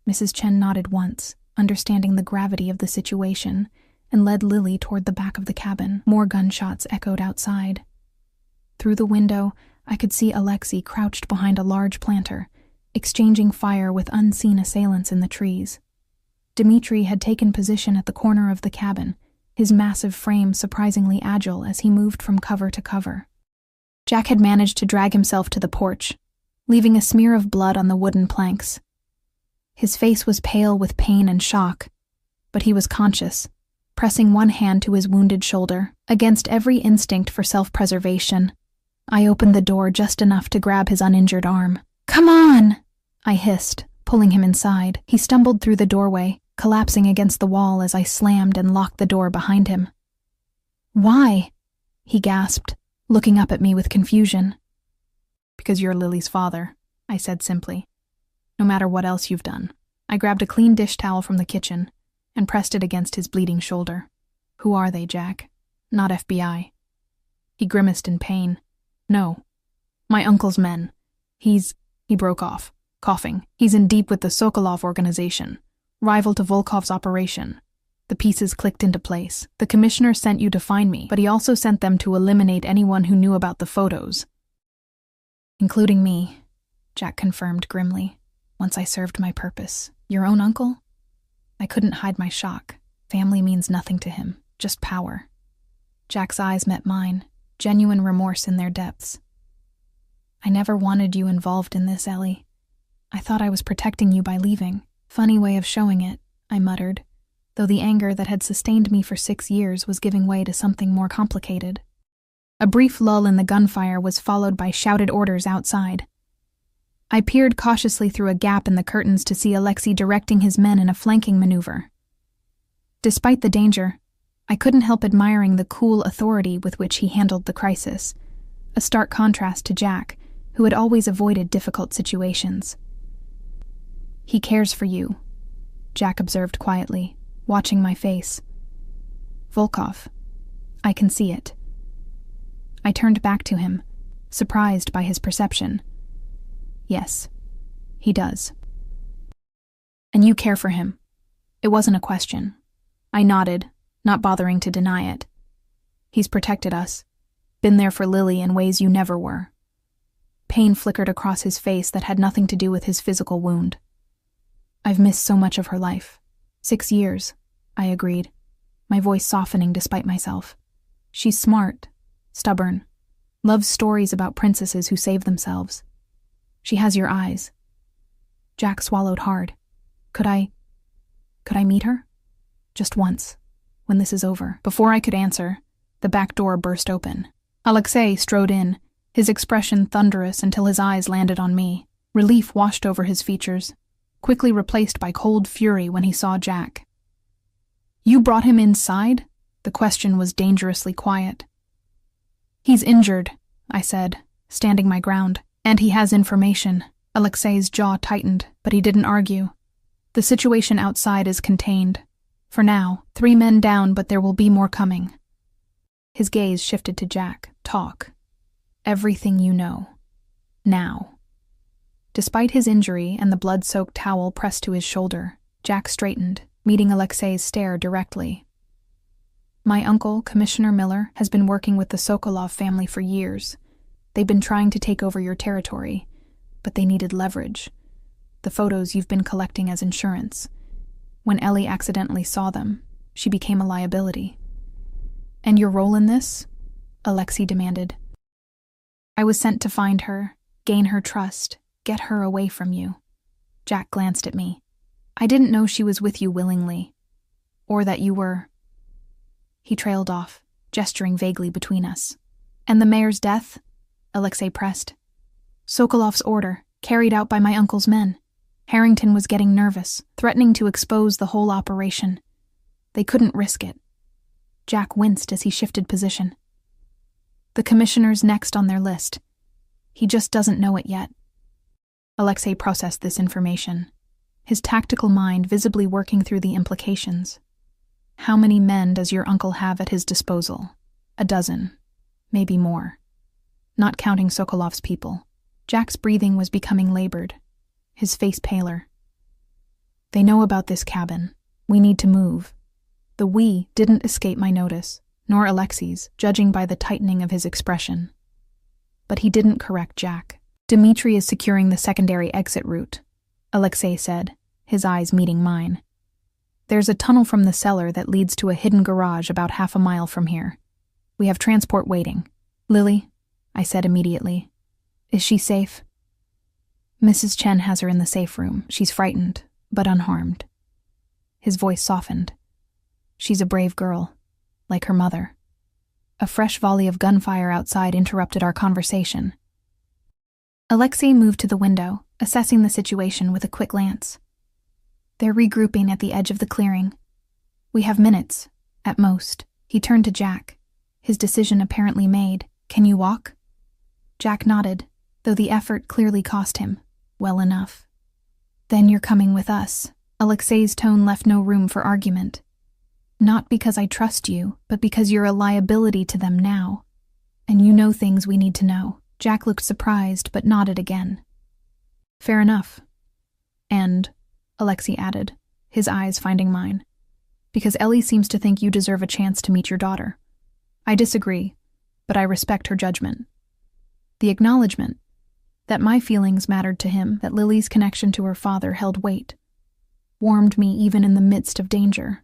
Mrs. Chen nodded once, understanding the gravity of the situation, and led Lily toward the back of the cabin. More gunshots echoed outside. Through the window, I could see Alexei crouched behind a large planter, exchanging fire with unseen assailants in the trees. Dmitri had taken position at the corner of the cabin, his massive frame surprisingly agile as he moved from cover to cover. Jack had managed to drag himself to the porch, leaving a smear of blood on the wooden planks. His face was pale with pain and shock, but he was conscious, pressing one hand to his wounded shoulder. Against every instinct for self-preservation, I opened the door just enough to grab his uninjured arm. Come on! I hissed, pulling him inside. He stumbled through the doorway, collapsing against the wall as I slammed and locked the door behind him. Why? He gasped, looking up at me with confusion. Because you're Lily's father, I said simply. No matter what else you've done. I grabbed a clean dish towel from the kitchen and pressed it against his bleeding shoulder. Who are they, Jack? Not FBI. He grimaced in pain. No. My uncle's men. He broke off, coughing. He's in deep with the Sokolov organization, rival to Volkov's operation. The pieces clicked into place. The commissioner sent you to find me, but he also sent them to eliminate anyone who knew about the photos. Including me, Jack confirmed grimly, once I served my purpose. Your own uncle? I couldn't hide my shock. Family means nothing to him, just power. Jack's eyes met mine, genuine remorse in their depths. I never wanted you involved in this, Ellie. I thought I was protecting you by leaving. Funny way of showing it, I muttered, though the anger that had sustained me for 6 years was giving way to something more complicated. A brief lull in the gunfire was followed by shouted orders outside. I peered cautiously through a gap in the curtains to see Alexei directing his men in a flanking maneuver. Despite the danger, I couldn't help admiring the cool authority with which he handled the crisis, a stark contrast to Jack, who had always avoided difficult situations. He cares for you, Jack observed quietly, watching my face. Volkov. I can see it. I turned back to him, surprised by his perception. Yes, he does. And you care for him. It wasn't a question. I nodded, not bothering to deny it. He's protected us, been there for Lily in ways you never were. Pain flickered across his face that had nothing to do with his physical wound. I've missed so much of her life. 6 years, I agreed, my voice softening despite myself. She's smart, stubborn, Loves stories about princesses who save themselves. She has your eyes. Jack swallowed hard. Could I meet her? Just once, when this is over. Before I could answer, the back door burst open. Alexei strode in, his expression thunderous until his eyes landed on me. Relief washed over his features, quickly replaced by cold fury when he saw Jack. You brought him inside? The question was dangerously quiet. He's injured, I said, standing my ground. And he has information. Alexei's jaw tightened, but he didn't argue. The situation outside is contained. For now, 3 men down, but there will be more coming. His gaze shifted to Jack. Talk. Everything you know. Now. Despite his injury and the blood-soaked towel pressed to his shoulder, Jack straightened, meeting Alexei's stare directly. My uncle, Commissioner Miller, has been working with the Sokolov family for years. They've been trying to take over your territory, but they needed leverage. The photos you've been collecting as insurance. When Ellie accidentally saw them, she became a liability. And your role in this? Alexei demanded. I was sent to find her, gain her trust, get her away from you. Jack glanced at me. I didn't know she was with you willingly. Or that you were... He trailed off, gesturing vaguely between us. And the mayor's death? Alexei pressed. Sokolov's order, carried out by my uncle's men. Harrington was getting nervous, threatening to expose the whole operation. They couldn't risk it. Jack winced as he shifted position. The commissioner's next on their list. He just doesn't know it yet. Alexei processed this information, his tactical mind visibly working through the implications. How many men does your uncle have at his disposal? 12, maybe more. Not counting Sokolov's people. Jack's breathing was becoming labored, his face paler. They know about this cabin. We need to move. The "we" didn't escape my notice, nor Alexei's, judging by the tightening of his expression. But he didn't correct Jack. Dmitri is securing the secondary exit route, Alexei said, his eyes meeting mine. There's a tunnel from the cellar that leads to a hidden garage about half a mile from here. We have transport waiting. Lily, I said immediately. Is she safe? Mrs. Chen has her in the safe room. She's frightened, but unharmed. His voice softened. She's a brave girl, like her mother. A fresh volley of gunfire outside interrupted our conversation. Alexei moved to the window, assessing the situation with a quick glance. They're regrouping at the edge of the clearing. We have minutes, at most. He turned to Jack, his decision apparently made. Can you walk? Jack nodded, though the effort clearly cost him. Well enough. Then you're coming with us. Alexei's tone left no room for argument. Not because I trust you, but because you're a liability to them now. And you know things we need to know. Jack looked surprised, but nodded again. Fair enough. And, Alexei added, his eyes finding mine, because Ellie seems to think you deserve a chance to meet your daughter. I disagree, but I respect her judgment. The acknowledgement that my feelings mattered to him, that Lily's connection to her father held weight, warmed me even in the midst of danger.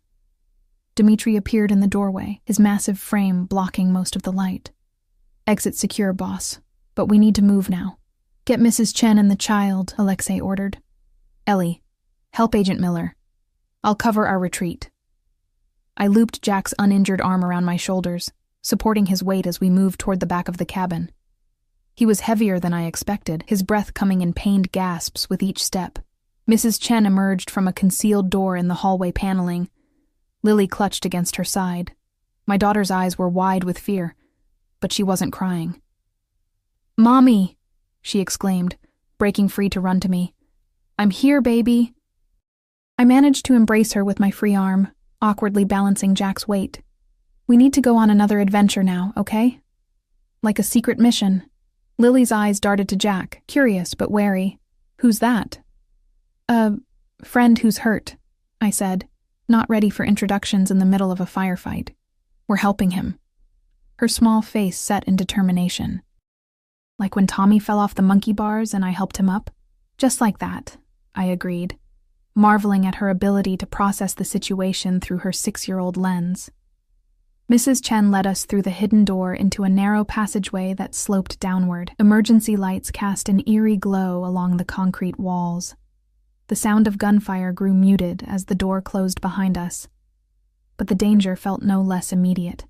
Dmitri appeared in the doorway, his massive frame blocking most of the light. Exit secure, boss, but we need to move now. Get Mrs. Chen and the child, Alexei ordered. Ellie, help Agent Miller. I'll cover our retreat. I looped Jack's uninjured arm around my shoulders, supporting his weight as we moved toward the back of the cabin. He was heavier than I expected, his breath coming in pained gasps with each step. Mrs. Chen emerged from a concealed door in the hallway paneling. Lily clutched against her side. My daughter's eyes were wide with fear, but she wasn't crying. Mommy, she exclaimed, breaking free to run to me. I'm here, baby. I managed to embrace her with my free arm, awkwardly balancing Jack's weight. We need to go on another adventure now, okay? Like a secret mission. Lily's eyes darted to Jack, curious but wary. Who's that? A friend who's hurt, I said, not ready for introductions in the middle of a firefight. We're helping him. Her small face set in determination. Like when Tommy fell off the monkey bars and I helped him up? Just like that, I agreed, marveling at her ability to process the situation through her 6-year-old lens. Mrs. Chen led us through the hidden door into a narrow passageway that sloped downward. Emergency lights cast an eerie glow along the concrete walls. The sound of gunfire grew muted as the door closed behind us, but the danger felt no less immediate.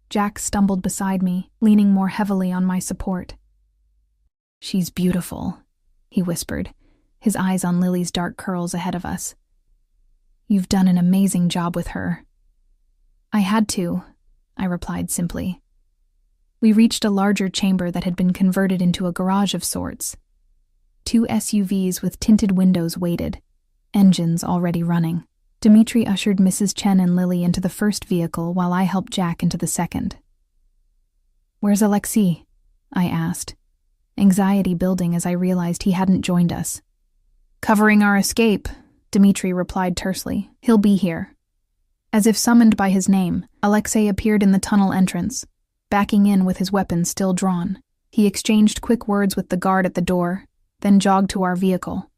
Jack stumbled beside me, leaning more heavily on my support. "She's beautiful," he whispered, his eyes on Lily's dark curls ahead of us. "You've done an amazing job with her." "I had to," I replied simply. We reached a larger chamber that had been converted into a garage of sorts. 2 SUVs with tinted windows waited, engines already running. Dimitri ushered Mrs. Chen and Lily into the first vehicle while I helped Jack into the second. "Where's Alexei?" I asked, anxiety building as I realized he hadn't joined us. "Covering our escape," Dimitri replied tersely. "He'll be here." As if summoned by his name, Alexei appeared in the tunnel entrance, backing in with his weapon still drawn. He exchanged quick words with the guard at the door, then jogged to our vehicle.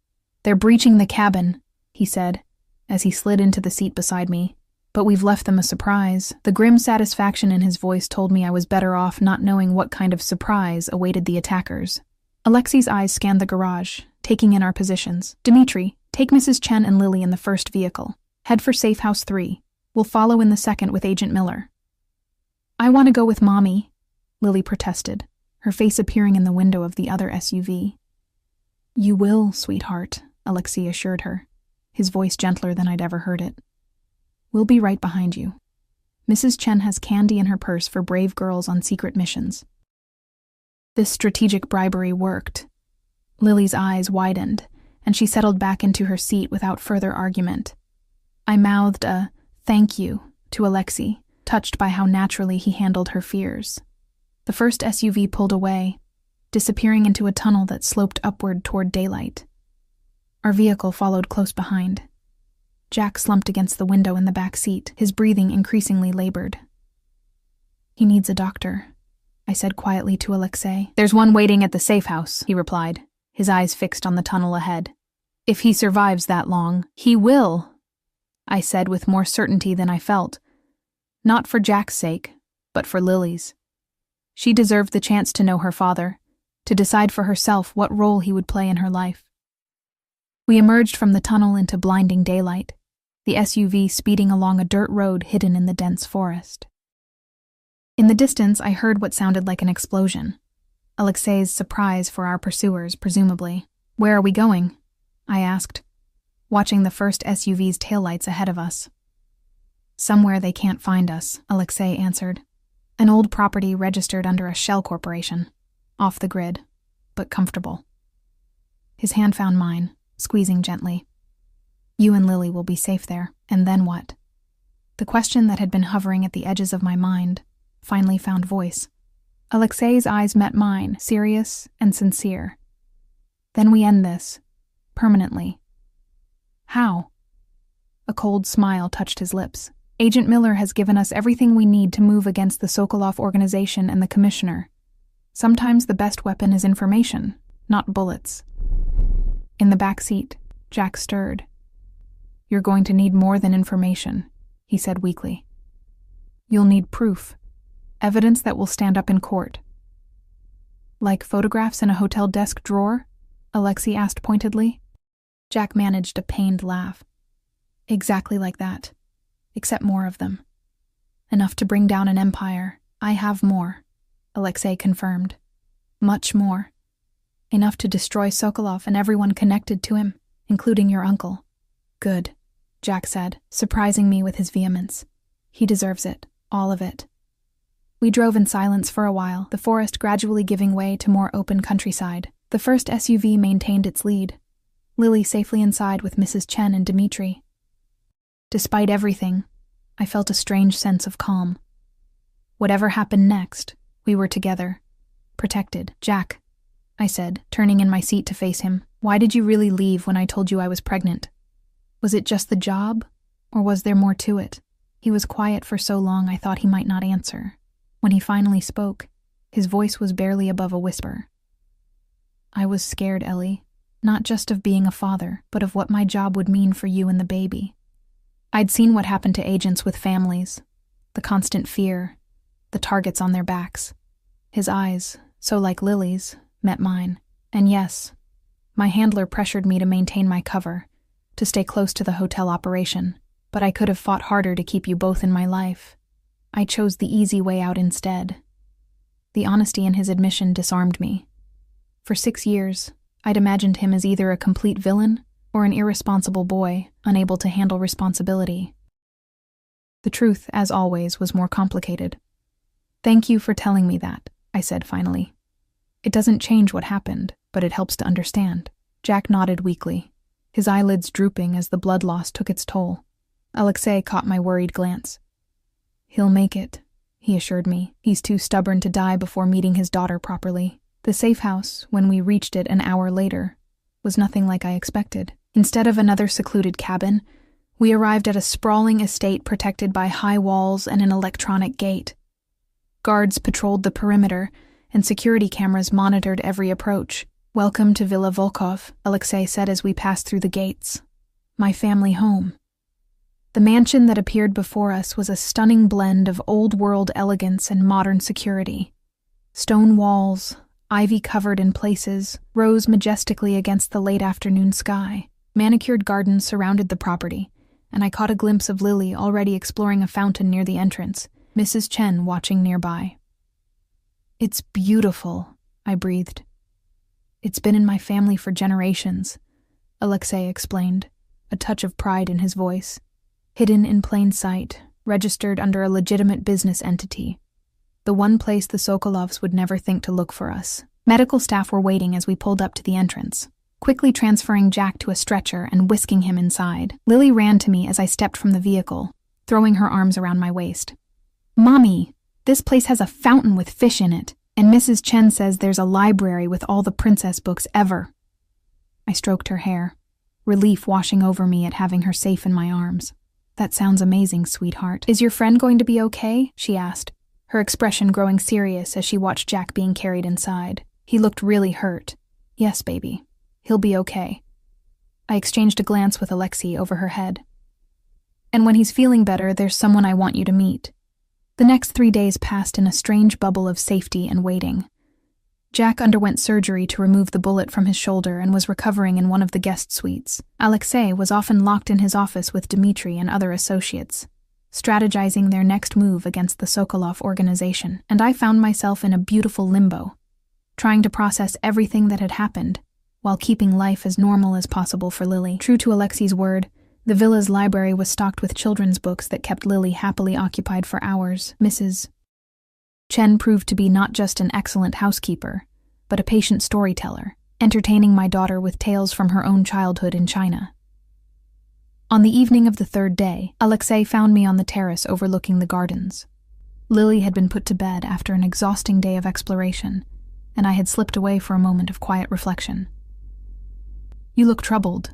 "They're breaching the cabin," he said, as he slid into the seat beside me. "But we've left them a surprise." The grim satisfaction in his voice told me I was better off not knowing what kind of surprise awaited the attackers. Alexei's eyes scanned the garage, taking in our positions. "Dimitri, take Mrs. Chen and Lily in the first vehicle. Head for Safe House 3. We'll follow in the second with Agent Miller." "I want to go with Mommy," Lily protested, her face appearing in the window of the other SUV. "You will, sweetheart," Alexei assured her, his voice gentler than I'd ever heard it. "We'll be right behind you. Mrs. Chen has candy in her purse for brave girls on secret missions." This strategic bribery worked. Lily's eyes widened, and she settled back into her seat without further argument. I mouthed a "thank you" to Alexei, touched by how naturally he handled her fears. The first SUV pulled away, disappearing into a tunnel that sloped upward toward daylight. Our vehicle followed close behind. Jack slumped against the window in the back seat, his breathing increasingly labored. "He needs a doctor," I said quietly to Alexei. "There's one waiting at the safe house," he replied, his eyes fixed on the tunnel ahead. "If he survives that long, he will," I said with more certainty than I felt. Not for Jack's sake, but for Lily's. She deserved the chance to know her father, to decide for herself what role he would play in her life. We emerged from the tunnel into blinding daylight, the SUV speeding along a dirt road hidden in the dense forest. In the distance, I heard what sounded like an explosion. Alexei's surprise for our pursuers, presumably. "Where are we going?" I asked, watching the first SUV's taillights ahead of us. "Somewhere they can't find us," Alexei answered. "An old property registered under a shell corporation. Off the grid, but comfortable." His hand found mine, squeezing gently. "You and Lily will be safe there, and then what?" The question that had been hovering at the edges of my mind finally found voice. Alexei's eyes met mine, serious and sincere. "Then we end this, permanently." "How?" A cold smile touched his lips. "Agent Miller has given us everything we need to move against the Sokolov organization and the Commissioner. Sometimes the best weapon is information, not bullets." In the back seat, Jack stirred. "You're going to need more than information," he said weakly. "You'll need proof, evidence that will stand up in court." "Like photographs in a hotel desk drawer?" Alexei asked pointedly. Jack managed a pained laugh. "Exactly like that, except more of them. Enough to bring down an empire. I have more," Alexei confirmed. "Much more. Enough to destroy Sokolov and everyone connected to him, including your uncle." "Good," Jack said, surprising me with his vehemence. "He deserves it, all of it." We drove in silence for a while, the forest gradually giving way to more open countryside. The first SUV maintained its lead, Lily safely inside with Mrs. Chen and Dimitri. Despite everything, I felt a strange sense of calm. Whatever happened next, we were together, protected. "Jack," I said, turning in my seat to face him, "why did you really leave when I told you I was pregnant? Was it just the job, or was there more to it?" He was quiet for so long I thought he might not answer. When he finally spoke, his voice was barely above a whisper. "I was scared, Ellie, not just of being a father, but of what my job would mean for you and the baby. I'd seen what happened to agents with families, the constant fear, the targets on their backs. His eyes, so like Lily's, met mine. And yes, my handler pressured me to maintain my cover, to stay close to the hotel operation, but I could have fought harder to keep you both in my life. I chose the easy way out instead. The honesty in his admission disarmed me. For 6 years, I'd imagined him as either a complete villain or an irresponsible boy, unable to handle responsibility. The truth, as always, was more complicated. "Thank you for telling me that," I said finally. "It doesn't change what happened, but it helps to understand." Jack nodded weakly, his eyelids drooping as the blood loss took its toll. Alexei caught my worried glance. "He'll make it," he assured me. "He's too stubborn to die before meeting his daughter properly." The safe house, when we reached it an hour later, was nothing like I expected. Instead of another secluded cabin, we arrived at a sprawling estate protected by high walls and an electronic gate. Guards patrolled the perimeter, and security cameras monitored every approach. "Welcome to Villa Volkov," Alexei said as we passed through the gates. "My family home." The mansion that appeared before us was a stunning blend of old-world elegance and modern security. Stone walls, ivy-covered in places, rose majestically against the late afternoon sky. Manicured gardens surrounded the property, and I caught a glimpse of Lily already exploring a fountain near the entrance, Mrs. Chen watching nearby. "It's beautiful," I breathed. "It's been in my family for generations," Alexei explained, a touch of pride in his voice. "Hidden in plain sight, registered under a legitimate business entity. The one place the Sokolovs would never think to look for us." Medical staff were waiting as we pulled up to the entrance, quickly transferring Jack to a stretcher and whisking him inside. Lily ran to me as I stepped from the vehicle, throwing her arms around my waist. "Mommy, this place has a fountain with fish in it, and Mrs. Chen says there's a library with all the princess books ever." I stroked her hair, relief washing over me at having her safe in my arms. "That sounds amazing, sweetheart. Is your friend going to be okay?" she asked, her expression growing serious as she watched Jack being carried inside. He looked really hurt. "Yes, baby. He'll be okay." I exchanged a glance with Alexei over her head. "And when he's feeling better, there's someone I want you to meet." The next 3 days passed in a strange bubble of safety and waiting. Jack underwent surgery to remove the bullet from his shoulder and was recovering in one of the guest suites. Alexei was often locked in his office with Dmitri and other associates, strategizing their next move against the Sokolov organization, and I found myself in a beautiful limbo, trying to process everything that had happened, while keeping life as normal as possible for Lily. True to Alexei's word, the villa's library was stocked with children's books that kept Lily happily occupied for hours. Mrs. Chen proved to be not just an excellent housekeeper, but a patient storyteller, entertaining my daughter with tales from her own childhood in China. On the evening of the 3rd day, Alexei found me on the terrace overlooking the gardens. Lily had been put to bed after an exhausting day of exploration, and I had slipped away for a moment of quiet reflection. "You look troubled,"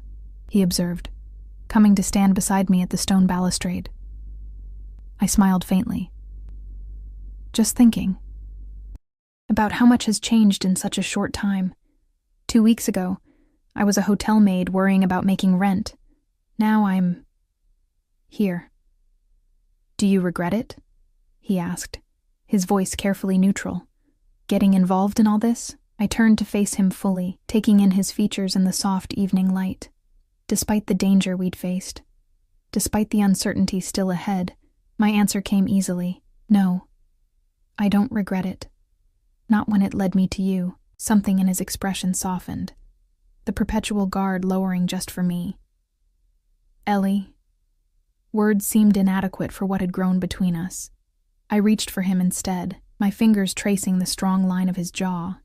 he observed, coming to stand beside me at the stone balustrade. I smiled faintly. "Just thinking about how much has changed in such a short time. 2 weeks ago, I was a hotel maid worrying about making rent. Now I'm here." "Do you regret it?" he asked, his voice carefully neutral. "Getting involved in all this?" I turned to face him fully, taking in his features in the soft evening light. Despite the danger we'd faced, despite the uncertainty still ahead, my answer came easily. "No, I don't regret it. Not when it led me to you." Something in his expression softened, the perpetual guard lowering just for me. "Ellie." Words seemed inadequate for what had grown between us. I reached for him instead, my fingers tracing the strong line of his jaw.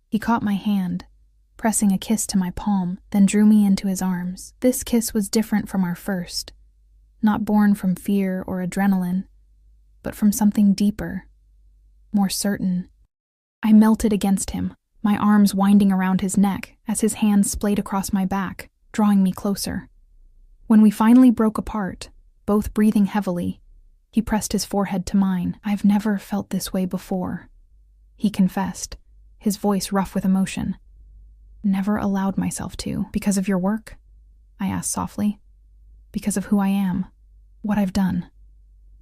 He caught my hand, pressing a kiss to my palm, then drew me into his arms. This kiss was different from our first, not born from fear or adrenaline, but from something deeper, more certain. I melted against him, my arms winding around his neck as his hands splayed across my back, drawing me closer. When we finally broke apart, both breathing heavily, he pressed his forehead to mine. "I've never felt this way before," he confessed, his voice rough with emotion. "Never allowed myself to." "Because of your work?" I asked softly. "Because of who I am, what I've done."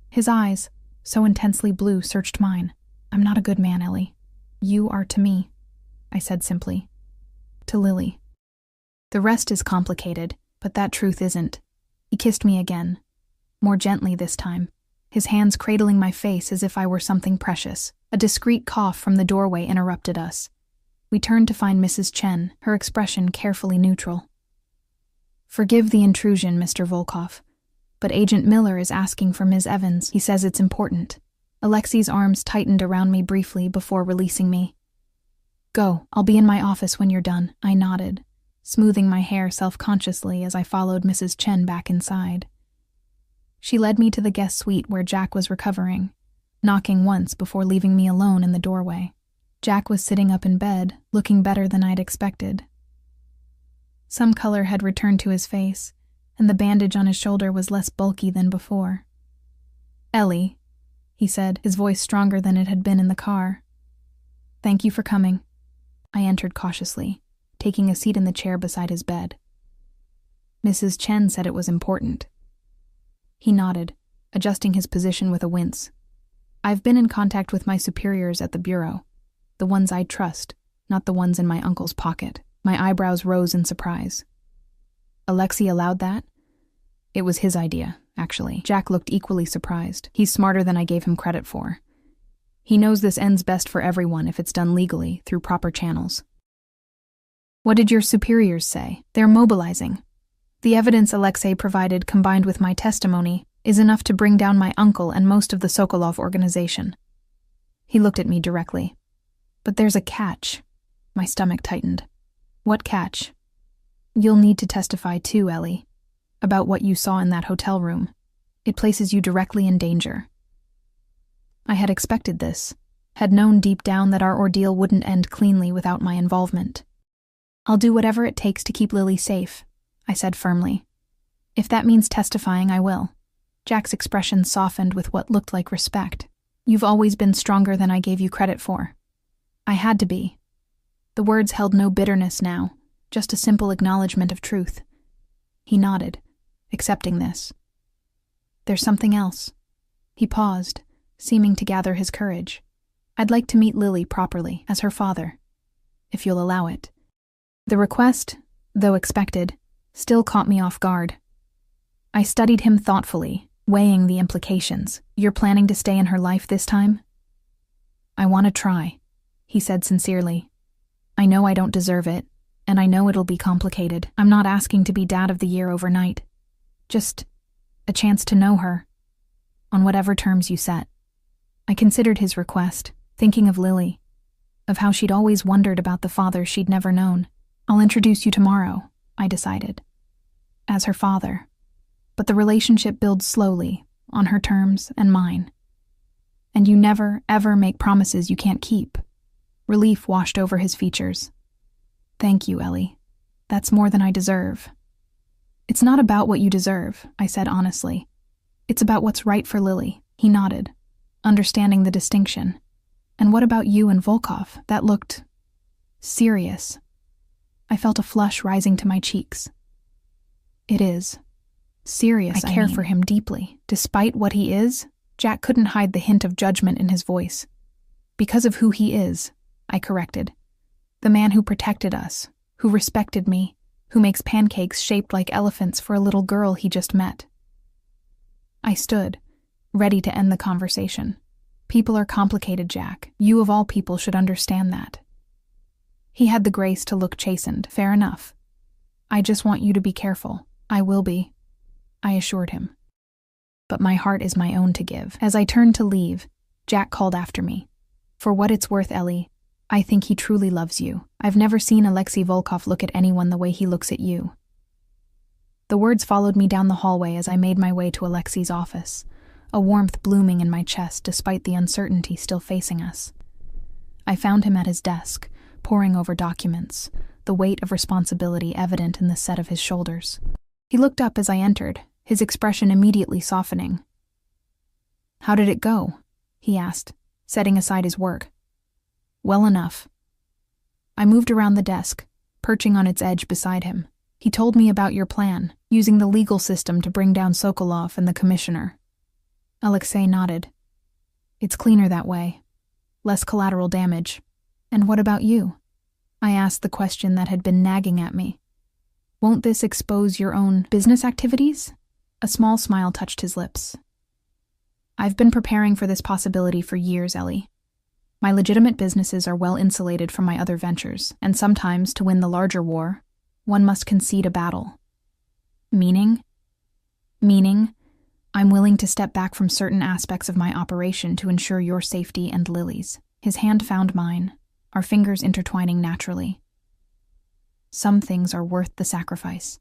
His eyes, so intensely blue, searched mine. "I'm not a good man, Ellie. You are to me," I said simply. "To Lily." The rest is complicated, but that truth isn't. He kissed me again, more gently this time, his hands cradling my face as if I were something precious. A discreet cough from the doorway interrupted us. We turned to find Mrs. Chen, her expression carefully neutral. "Forgive the intrusion, Mr. Volkov, but Agent Miller is asking for Ms. Evans. He says it's important." Alexei's arms tightened around me briefly before releasing me. "Go, I'll be in my office when you're done," I nodded, smoothing my hair self-consciously as I followed Mrs. Chen back inside. She led me to the guest suite where Jack was recovering, knocking once before leaving me alone in the doorway. Jack was sitting up in bed, looking better than I'd expected. Some color had returned to his face, and the bandage on his shoulder was less bulky than before. "Ellie," he said, his voice stronger than it had been in the car. "Thank you for coming." I entered cautiously, taking a seat in the chair beside his bed. "Mrs. Chen said it was important." He nodded, adjusting his position with a wince. "I've been in contact with my superiors at the bureau, the ones I trust, not the ones in my uncle's pocket." My eyebrows rose in surprise. "Alexei allowed that?" "It was his idea, actually." Jack looked equally surprised. "He's smarter than I gave him credit for. He knows this ends best for everyone if it's done legally, through proper channels." "What did your superiors say?" "They're mobilizing. The evidence Alexei provided, combined with my testimony, is enough to bring down my uncle and most of the Sokolov organization." He looked at me directly. "But there's a catch." My stomach tightened. "What catch?" "You'll need to testify too, Ellie, about what you saw in that hotel room. It places you directly in danger." I had expected this, had known deep down that our ordeal wouldn't end cleanly without my involvement. "I'll do whatever it takes to keep Lily safe," I said firmly. "If that means testifying, I will." Jack's expression softened with what looked like respect. "You've always been stronger than I gave you credit for." I had to be. The words held no bitterness now, just a simple acknowledgement of truth. He nodded, accepting this. "There's something else." He paused, seeming to gather his courage. "I'd like to meet Lily properly, as her father, if you'll allow it." The request, though expected, still caught me off guard. I studied him thoughtfully, weighing the implications. "You're planning to stay in her life this time?" "I want to try," he said sincerely. "I know I don't deserve it, and I know it'll be complicated. I'm not asking to be Dad of the Year overnight. Just a chance to know her, on whatever terms you set." I considered his request, thinking of Lily, of how she'd always wondered about the father she'd never known. "I'll introduce you tomorrow," I decided, "as her father. But the relationship builds slowly, on her terms and mine. And you never, ever make promises you can't keep." Relief washed over his features. "Thank you, Ellie. That's more than I deserve." "It's not about what you deserve," I said honestly. "It's about what's right for Lily." He nodded, understanding the distinction. "And what about you and Volkov?" That looked serious. I felt a flush rising to my cheeks. "It is. Serious, I care for him deeply. Despite what he is," Jack couldn't hide the hint of judgment in his voice. "Because of who he is," I corrected. "The man who protected us, who respected me, who makes pancakes shaped like elephants for a little girl he just met." I stood, ready to end the conversation. "People are complicated, Jack. You of all people should understand that." He had the grace to look chastened. "Fair enough. I just want you to be careful." "I will be," I assured him. "But my heart is my own to give." As I turned to leave, Jack called after me. "For what it's worth, Ellie, I think he truly loves you. I've never seen Alexei Volkov look at anyone the way he looks at you." The words followed me down the hallway as I made my way to Alexei's office, a warmth blooming in my chest despite the uncertainty still facing us. I found him at his desk, poring over documents, the weight of responsibility evident in the set of his shoulders. He looked up as I entered, his expression immediately softening. "How did it go?" he asked, setting aside his work. "Well enough." I moved around the desk, perching on its edge beside him. "He told me about your plan, using the legal system to bring down Sokolov and the commissioner." Alexei nodded. It's cleaner that way. Less collateral damage. And what about you? I asked the question that had been nagging at me. Won't this expose your own business activities? A small smile touched his lips. I've been preparing for this possibility for years, Ellie. My legitimate businesses are well insulated from my other ventures, and sometimes, to win the larger war, one must concede a battle. Meaning? Meaning, I'm willing to step back from certain aspects of my operation to ensure your safety and Lily's. His hand found mine, our fingers intertwining naturally. Some things are worth the sacrifice.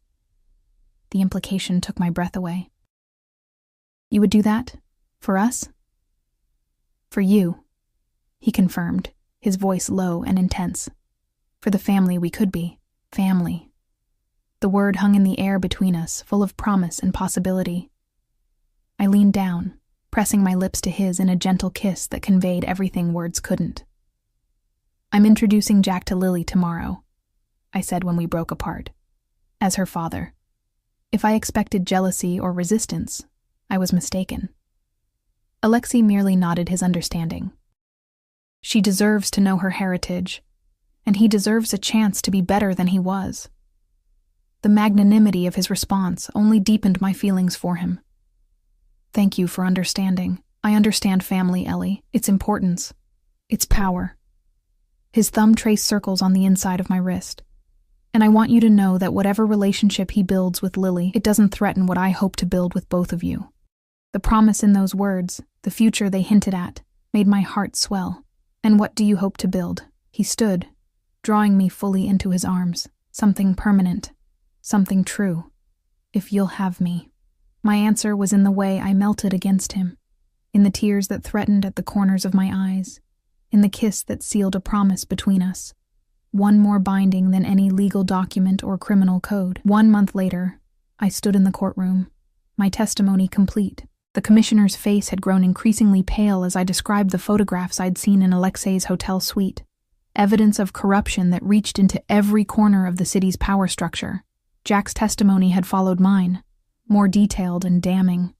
The implication took my breath away. You would do that? For us? For you, he confirmed, his voice low and intense. For the family we could be. Family. The word hung in the air between us, full of promise and possibility. I leaned down, pressing my lips to his in a gentle kiss that conveyed everything words couldn't. I'm introducing Jack to Lily tomorrow, I said when we broke apart, as her father. If I expected jealousy or resistance, I was mistaken. Alexei merely nodded his understanding. She deserves to know her heritage, and he deserves a chance to be better than he was. The magnanimity of his response only deepened my feelings for him. Thank you for understanding. I understand family, Ellie, its importance, its power. His thumb traced circles on the inside of my wrist. And I want you to know that whatever relationship he builds with Lily, it doesn't threaten what I hope to build with both of you. The promise in those words, the future they hinted at, made my heart swell. And what do you hope to build? He stood, drawing me fully into his arms. Something permanent. Something true. If you'll have me. My answer was in the way I melted against him, in the tears that threatened at the corners of my eyes, in the kiss that sealed a promise between us. One more binding than any legal document or criminal code. 1 month later, I stood in the courtroom, my testimony complete. The commissioner's face had grown increasingly pale as I described the photographs I'd seen in Alexei's hotel suite. Evidence of corruption that reached into every corner of the city's power structure. Jack's testimony had followed mine, more detailed and damning.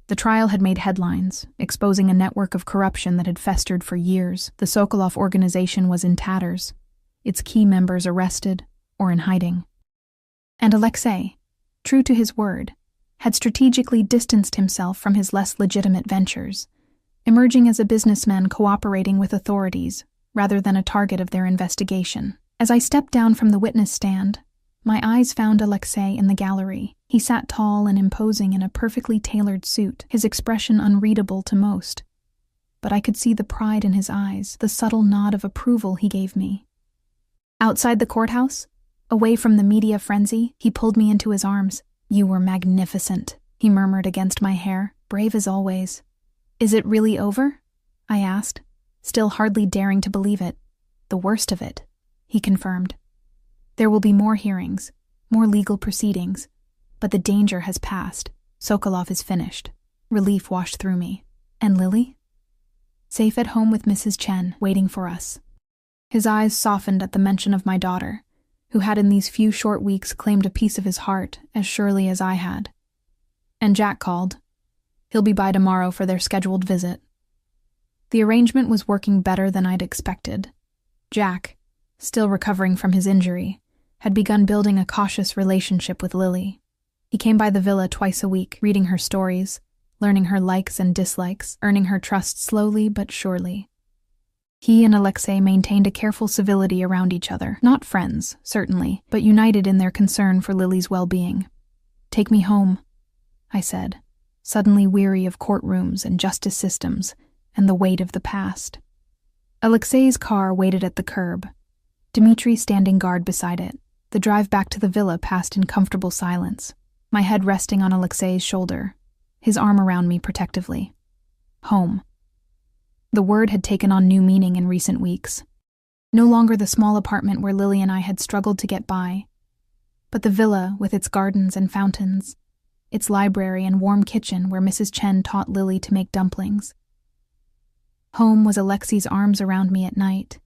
The trial had made headlines, exposing a network of corruption that had festered for years. The Sokolov organization was in tatters, its key members arrested or in hiding. And Alexei, true to his word, had strategically distanced himself from his less legitimate ventures, emerging as a businessman cooperating with authorities rather than a target of their investigation. As I stepped down from the witness stand, my eyes found Alexei in the gallery. He sat tall and imposing in a perfectly tailored suit, his expression unreadable to most. But I could see the pride in his eyes, the subtle nod of approval he gave me. Outside the courthouse, away from the media frenzy, he pulled me into his arms. You were magnificent, he murmured against my hair, brave as always. Is it really over? I asked, still hardly daring to believe it. The worst of it, he confirmed. There will be more hearings, more legal proceedings, but the danger has passed. Sokolov is finished. Relief washed through me. And Lily? Safe at home with Mrs. Chen, waiting for us. His eyes softened at the mention of my daughter, who had in these few short weeks claimed a piece of his heart as surely as I had. And Jack called. He'll be by tomorrow for their scheduled visit. The arrangement was working better than I'd expected. Jack, still recovering from his injury, had begun building a cautious relationship with Lily. He came by the villa twice a week, reading her stories, learning her likes and dislikes, earning her trust slowly but surely. He and Alexei maintained a careful civility around each other, not friends, certainly, but united in their concern for Lily's well-being. Take me home, I said, suddenly weary of courtrooms and justice systems and the weight of the past. Alexei's car waited at the curb, Dmitri standing guard beside it. The drive back to the villa passed in comfortable silence, my head resting on Alexei's shoulder, his arm around me protectively. Home. The word had taken on new meaning in recent weeks. No longer the small apartment where Lily and I had struggled to get by, but the villa with its gardens and fountains, its library and warm kitchen where Mrs. Chen taught Lily to make dumplings. Home was Alexei's arms around me at night,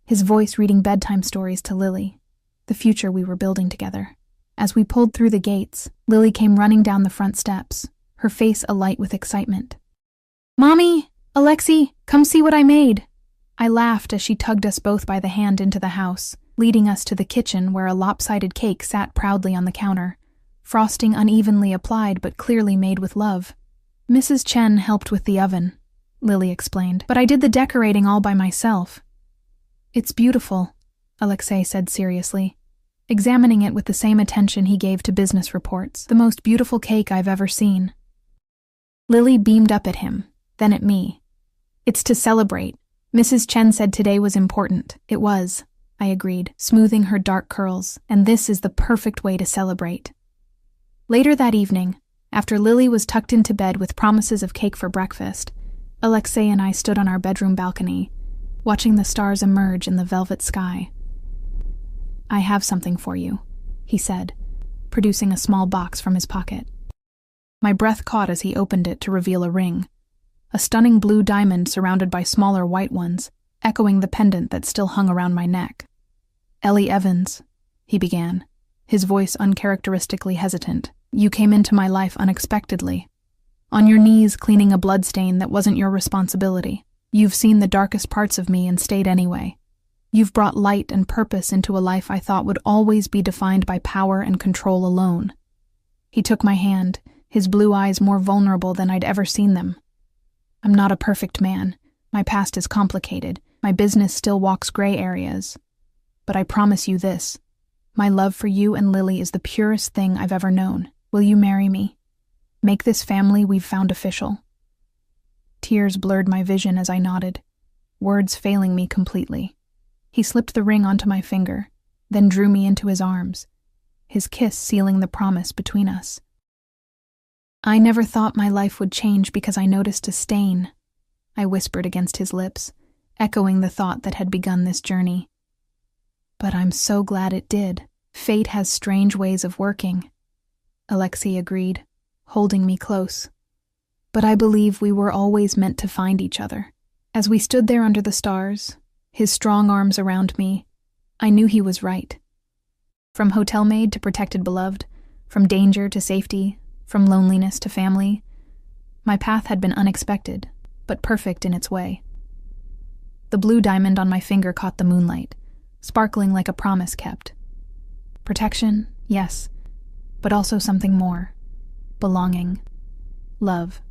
his voice reading bedtime stories to Lily, the future we were building together. As we pulled through the gates, Lily came running down the front steps, her face alight with excitement. "Mommy! "Alexei, come see what I made!" I laughed as she tugged us both by the hand into the house, leading us to the kitchen where a lopsided cake sat proudly on the counter, frosting unevenly applied but clearly made with love. "Mrs. Chen helped with the oven," Lily explained, "but I did the decorating all by myself." "It's beautiful," Alexei said seriously, examining it with the same attention he gave to business reports. "The most beautiful cake I've ever seen." Lily beamed up at him, then at me. "It's to celebrate. Mrs. Chen said today was important." "It was," I agreed, smoothing her dark curls, "and this is the perfect way to celebrate." Later that evening, after Lily was tucked into bed with promises of cake for breakfast, Alexei and I stood on our bedroom balcony, watching the stars emerge in the velvet sky. "I have something for you," he said, producing a small box from his pocket. My breath caught as he opened it to reveal a ring, a stunning blue diamond surrounded by smaller white ones, echoing the pendant that still hung around my neck. "Ellie Evans," he began, his voice uncharacteristically hesitant, "you came into my life unexpectedly. On your knees cleaning a bloodstain that wasn't your responsibility. You've seen the darkest parts of me and stayed anyway. You've brought light and purpose into a life I thought would always be defined by power and control alone." He took my hand, his blue eyes more vulnerable than I'd ever seen them. "I'm not a perfect man. My past is complicated. My business still walks gray areas. But I promise you this. My love for you and Lily is the purest thing I've ever known. Will you marry me? Make this family we've found official." Tears blurred my vision as I nodded, words failing me completely. He slipped the ring onto my finger, then drew me into his arms, his kiss sealing the promise between us. "I never thought my life would change because I noticed a stain," I whispered against his lips, echoing the thought that had begun this journey. "But I'm so glad it did. Fate has strange ways of working," Alexei agreed, holding me close. "But I believe we were always meant to find each other." As we stood there under the stars, his strong arms around me, I knew he was right. From hotel maid to protected beloved, from danger to safety, from loneliness to family, my path had been unexpected, but perfect in its way. The blue diamond on my finger caught the moonlight, sparkling like a promise kept. Protection, yes, but also something more. Belonging, love,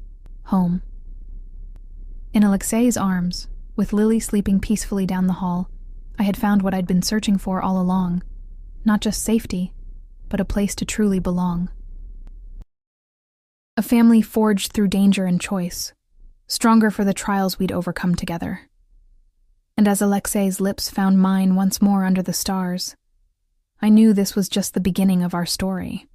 home. In Alexei's arms, with Lily sleeping peacefully down the hall, I had found what I'd been searching for all along. Not just safety, but a place to truly belong. A family forged through danger and choice, stronger for the trials we'd overcome together. And as Alexei's lips found mine once more under the stars, I knew this was just the beginning of our story.